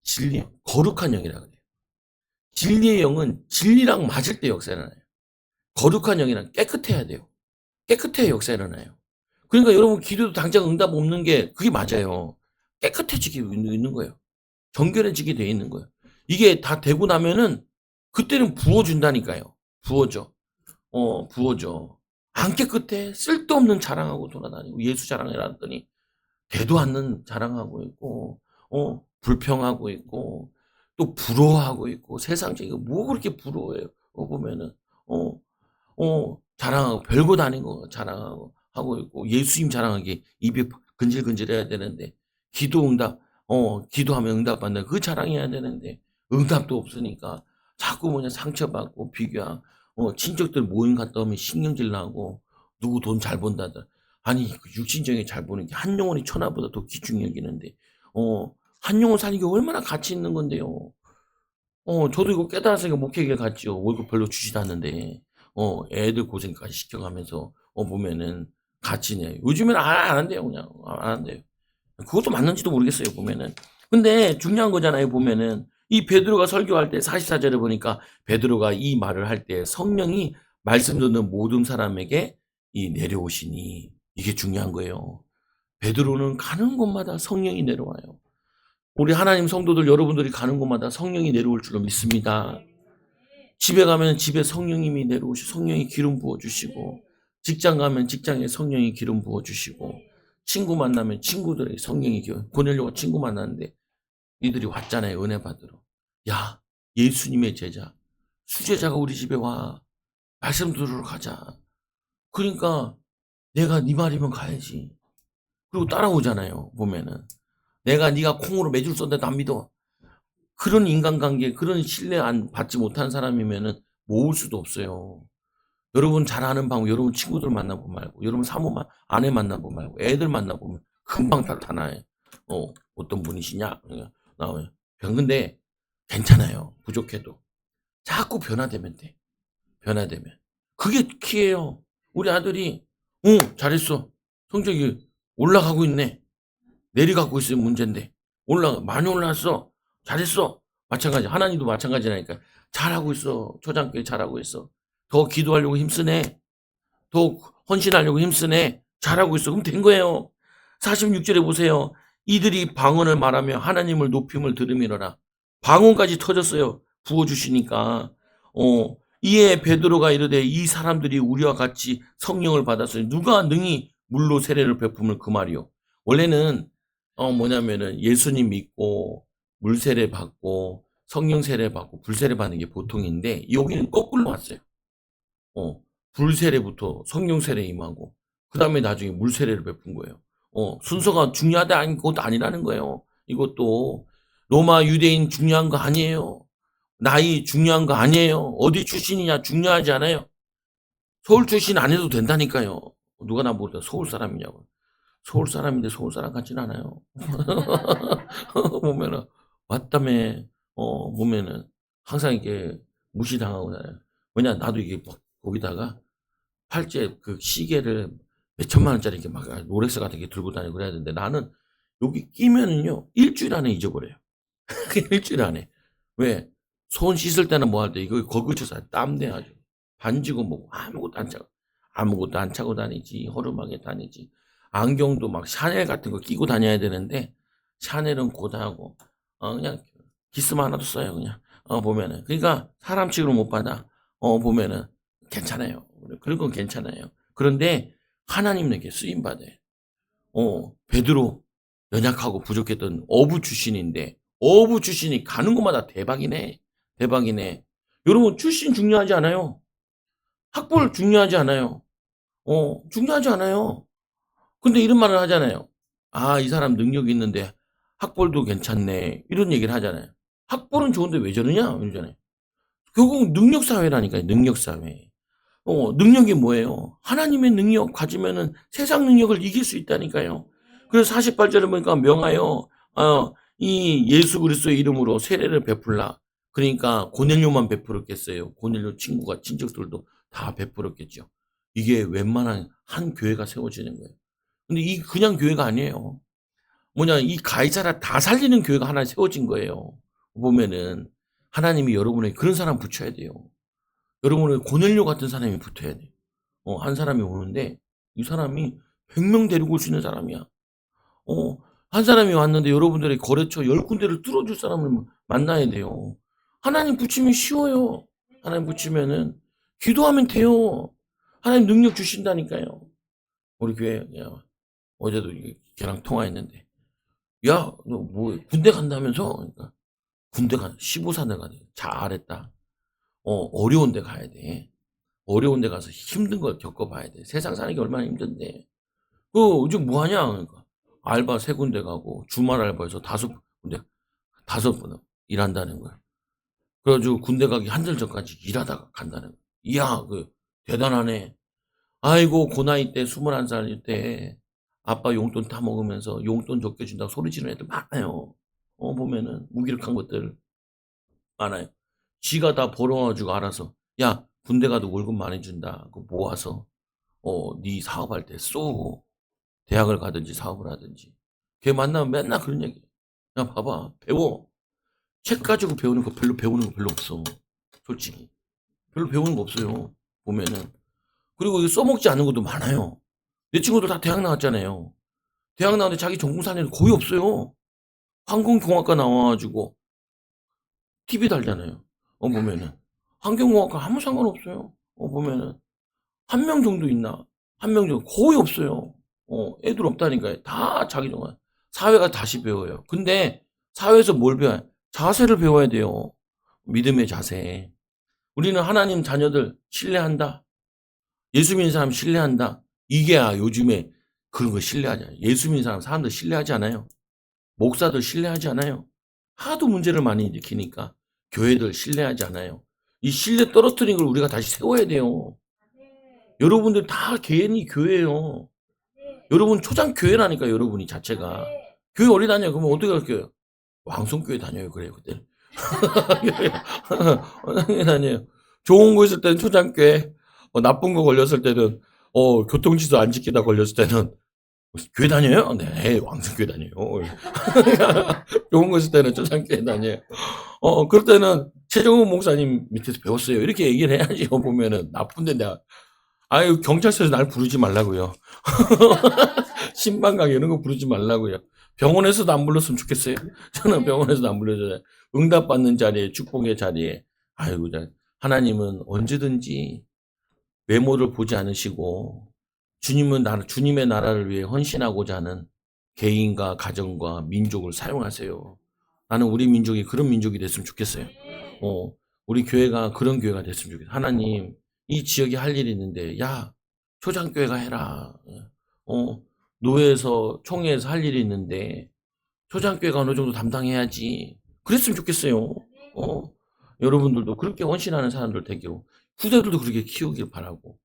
진리, 거룩한 영이라 그래요. 진리의 영은 진리랑 맞을 때 역사 일어나요. 거룩한 영이랑 깨끗해야 돼요. 깨끗해야 역사 일어나요. 그러니까 여러분 기도도 당장 응답 없는 게 그게 맞아요. 깨끗해지게 있는 거예요. 정결해지게 돼 있는 거예요. 이게 다 되고 나면은 그때는 부어준다니까요. 부어져. 부어져. 안 깨끗해. 쓸데없는 자랑하고 돌아다니고 예수 자랑해라 했더니 되도 않는 자랑하고 있고 불평하고 있고 또 부러워하고 있고 세상적인 뭐 그렇게 부러워해요. 보면은 자랑하고 별거 다 아닌 거 자랑하고 하고 있고 예수님 자랑하기 입이 근질근질해야 되는데 기도 응답 기도하면 응답받는 그 자랑해야 되는데 응답도 없으니까 자꾸 상처받고 비교하고 친척들 모임 갔다 오면 신경질 나고 누구 돈 잘 번다들. 아니 그 육신적인 잘 보는 게 한 영혼이 천하보다 더 귀중히 여기는데 한 영혼 사는 게 얼마나 가치 있는 건데요. 저도 이거 깨달았으니까 목회길 갔지요. 월급 별로 주지도 않는데 애들 고생까지 시켜가면서 보면은 가치네. 요즘에는 안 한대요. 그냥 안 한대요. 그것도 맞는지도 모르겠어요. 보면은. 근데 중요한 거잖아요. 보면은 이 베드로가 설교할 때 44절에 보니까 베드로가 이 말을 할 때 성령이 말씀 듣는 모든 사람에게 이 내려오시니 이게 중요한 거예요. 베드로는 가는 곳마다 성령이 내려와요. 우리 하나님 성도들 여러분들이 가는 곳마다 성령이 내려올 줄로 믿습니다. 집에 가면 집에 성령님이 내려오시고 성령이 기름 부어주시고 직장 가면 직장에 성령이 기름 부어주시고 친구 만나면 친구들에게 성령이 보내려고 친구 만났는데 이들이 왔잖아요. 은혜 받으러. 야 예수님의 제자 수제자가 우리 집에 와. 말씀 들으러 가자. 그러니까 내가 네 말이면 가야지. 그리고 따라오잖아요. 보면은. 네가 콩으로 매줄 쏜다 안 믿어. 그런 인간관계 그런 신뢰 안 받지 못한 사람이면은 모을 수도 없어요. 여러분 잘 아는 방법 여러분 친구들 만나보면 말고 여러분 사모만 아내 만나보면 말고 애들 만나보면 금방 나타나요. 어떤 분이시냐 나와요. 근데 괜찮아요. 부족해도 자꾸 변화되면 돼. 변화되면 그게 키예요. 우리 아들이 잘했어. 성적이 올라가고 있네. 내려가고 있으면 문제인데 많이 올라왔어. 잘했어. 마찬가지. 하나님도 마찬가지라니까. 잘하고 있어. 초장교회 잘하고 있어. 더 기도하려고 힘쓰네. 더 헌신하려고 힘쓰네. 잘하고 있어. 그럼 된 거예요. 46절에 보세요. 이들이 방언을 말하며 하나님을 높임을 들음이러라. 방언까지 터졌어요. 부어주시니까. 이에 베드로가 이르되 이 사람들이 우리와 같이 성령을 받았으니 누가 능히 물로 세례를 베품을 그 말이요. 원래는 뭐냐면은 예수님 믿고 물 세례 받고 성령 세례 받고 불 세례 받는 게 보통인데 여기는 거꾸로 왔어요. 불 세례부터 성령 세례 임하고 그다음에 나중에 물 세례를 베푼 거예요. 순서가 중요하다 아닌 것도 아니라는 거예요. 이것도 로마 유대인 중요한 거 아니에요. 나이 중요한 거 아니에요. 어디 출신이냐 중요하지 않아요. 서울 출신 안 해도 된다니까요. 누가 나 보다 서울 사람이냐고. 서울 사람인데 서울 사람 같진 않아요. 보면은 왔다며 보면은 항상 이렇게 무시당하고 다녀요. 왜냐 나도 이게 막 거기다가 팔찌에 그 시계를 몇 천만 원짜리 이렇게 막 롤렉스 같은 게 들고 다니고 그래야 되는데 나는 여기 끼면은요 일주일 안에 잊어버려요. 일주일 안에. 왜? 손 씻을 때나 뭐 할 때 이거 거기서 땀내 아주. 반지고 뭐고 아무것도 안 차고 다니지. 허름하게 다니지. 안경도 막 샤넬 같은 거 끼고 다녀야 되는데 샤넬은 고다하고 그냥 기스만 하나도 써요 그냥. 보면은 그러니까 사람 취급을 못 받아. 보면은 괜찮아요. 그런 건 괜찮아요. 그런데 하나님에게 쓰임 받아요. 베드로 연약하고 부족했던 어부 출신인데 어부 출신이 가는 곳마다 대박이네. 대박이네. 여러분 출신 중요하지 않아요. 학벌 중요하지 않아요. 중요하지 않아요. 근데 이런 말을 하잖아요. 아, 이 사람 능력이 있는데 학벌도 괜찮네. 이런 얘기를 하잖아요. 학벌은 좋은데 왜 저러냐? 이러잖아요. 결국 능력사회라니까요. 능력사회. 능력이 뭐예요? 하나님의 능력 가지면은 세상 능력을 이길 수 있다니까요. 그래서 48절에 보니까 명하여 이 예수 그리스도의 이름으로 세례를 베풀라. 그러니까 고넬료만 베풀었겠어요. 고넬료 친구가 친척들도 다 베풀었겠죠. 이게 웬만한 한 교회가 세워지는 거예요. 근데 이 그냥 교회가 아니에요. 뭐냐 이 가이사라 다 살리는 교회가 하나 세워진 거예요. 보면은 하나님이 여러분에게 그런 사람 붙여야 돼요. 여러분의 고넬료 같은 사람이 붙어야 돼. 한 사람이 오는데 이 사람이 100명 데리고 올 수 있는 사람이야. 한 사람이 왔는데 여러분들의 거래처 10군데를 뚫어줄 사람을 만나야 돼요. 하나님 붙이면 쉬워요. 하나님 붙이면은 기도하면 돼요. 하나님 능력 주신다니까요. 우리 교회 어제도 걔랑 통화했는데 야, 너 뭐 군대 간다면서? 그러니까 군대 가 15산을 가네. 잘했다. 어려운 데 가야 돼. 어려운 데 가서 힘든 걸 겪어봐야 돼. 세상 사는 게 얼마나 힘든데. 요즘 뭐 하냐? 그러니까 알바 3군데 가고 주말 알바해서 5군데 5번 일한다는 거야. 그래가지고 군대 가기 한 달 전까지 일하다가 간다는 거야. 이야, 대단하네. 아이고, 그 나이 때 21살 때 아빠 용돈 다 먹으면서 용돈 적게 준다고 소리 지르는 애들 많아요. 보면은 무기력한 것들 많아요. 지가 다 벌어가지고 알아서 야 군대 가도 월급 많이 준다. 그거 모아서 네 사업할 때 쏘고 대학을 가든지 사업을 하든지. 걔 만나면 맨날 그런 얘기. 야 봐봐 배워. 책 가지고 배우는 거 별로 배우는 거 별로 없어. 솔직히 별로 배우는 거 없어요. 보면은 그리고 이거 써먹지 않는 것도 많아요. 내 친구들 다 대학 나왔잖아요. 대학 나왔는데 자기 전공 사는 애 거의 없어요. 항공공학과 나와가지고 TV 달잖아요. 보면은 환경공학과 아무 상관없어요. 보면은 한 명 정도 있나? 한 명 정도 거의 없어요. 애들 없다니까요. 다 자기 정말 사회가 다시 배워요. 근데 사회에서 뭘 배워요? 자세를 배워야 돼요. 믿음의 자세. 우리는 하나님 자녀들 신뢰한다. 예수 믿는 사람 신뢰한다. 이게야 요즘에 그런 거 신뢰하지 않아요. 예수 믿는 사람들 신뢰하지 않아요. 목사들 신뢰하지 않아요. 하도 문제를 많이 일으키니까 교회들 신뢰하지 않아요. 이 신뢰 떨어뜨린 걸 우리가 다시 세워야 돼요. 여러분들 다 개인이 교회예요. 여러분 초장 교회라니까 여러분이 자체가. 교회 어디 다녀요? 그러면 어떻게 할게요? 왕성교회 다녀요. 그래요 그때는. 왕성교회 다녀요. 좋은 거 있을 때는 초장교회. 나쁜 거 걸렸을 때는 교통지도 안 지키다 걸렸을 때는 교회 다녀요? 네, 왕성교회 다녀요. 좋은 거 있을 때는 초창교회 다녀요. 그럴 때는 최정훈 목사님 밑에서 배웠어요. 이렇게 얘기를 해야지. 보면은 나쁜데 내가 아유 경찰서에서 날 부르지 말라고요. 신방강 이런 거 부르지 말라고요. 병원에서도 안 불렀으면 좋겠어요. 저는 병원에서도 안 불러줘요. 응답받는 자리에 축복의 자리에 아이고 하나님은 언제든지 외모를 보지 않으시고 주님의 나라를 위해 헌신하고자 하는 개인과 가정과 민족을 사용하세요. 나는 우리 민족이 그런 민족이 됐으면 좋겠어요. 우리 교회가 그런 교회가 됐으면 좋겠어요. 하나님, 이 지역에 할 일이 있는데, 야, 초장교회가 해라. 노회에서, 총회에서 할 일이 있는데, 초장교회가 어느 정도 담당해야지. 그랬으면 좋겠어요. 어, 여러분들도 그렇게 헌신하는 사람들 되기로, 후대들도 그렇게 키우길 바라고,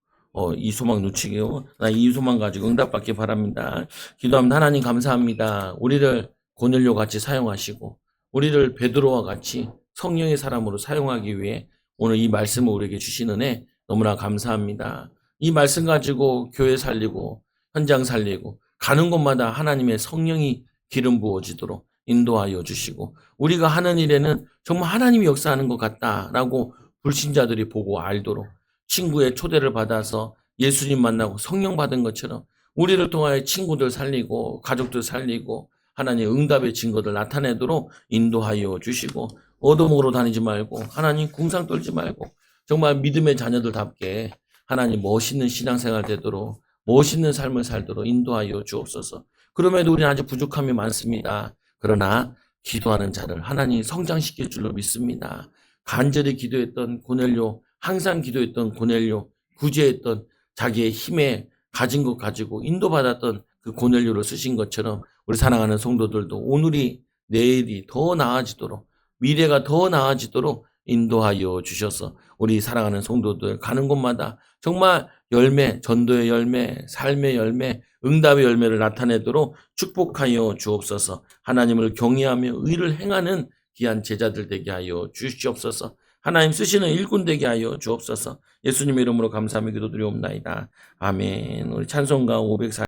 이 소망 놓치기요. 나 이 소망 가지고 응답받기 바랍니다. 기도합니다. 하나님 감사합니다. 우리를 고넬료 같이 사용하시고, 우리를 베드로와 같이 성령의 사람으로 사용하기 위해 오늘 이 말씀을 우리에게 주시는 애 너무나 감사합니다. 이 말씀 가지고 교회 살리고, 현장 살리고, 가는 곳마다 하나님의 성령이 기름 부어지도록 인도하여 주시고 우리가 하는 일에는 정말 하나님이 역사하는 것 같다라고 불신자들이 보고 알도록 친구의 초대를 받아서 예수님 만나고 성령 받은 것처럼 우리를 통하여 친구들 살리고 가족들 살리고 하나님 응답의 증거들 나타내도록 인도하여 주시고 얻어먹으러 다니지 말고 하나님 궁상 떨지 말고 정말 믿음의 자녀들답게 하나님 멋있는 신앙생활 되도록 멋있는 삶을 살도록 인도하여 주옵소서. 그럼에도 우리는 아직 부족함이 많습니다. 그러나 기도하는 자를 하나님이 성장시킬 줄로 믿습니다. 간절히 기도했던 고넬료, 항상 기도했던 고넬료, 구제했던 자기의 힘에 가진 것 가지고 인도받았던 그 고넬료를 쓰신 것처럼 우리 사랑하는 성도들도 오늘이 내일이 더 나아지도록 미래가 더 나아지도록 인도하여 주셔서 우리 사랑하는 성도들 가는 곳마다 정말 열매, 전도의 열매, 삶의 열매, 응답의 열매를 나타내도록 축복하여 주옵소서. 하나님을 경외하며 의를 행하는 귀한 제자들 되게 하여 주시옵소서. 하나님 쓰시는 일꾼 되게 하여 주옵소서. 예수님의 이름으로 감사하며 기도드리옵나이다. 아멘. 우리 찬송가 504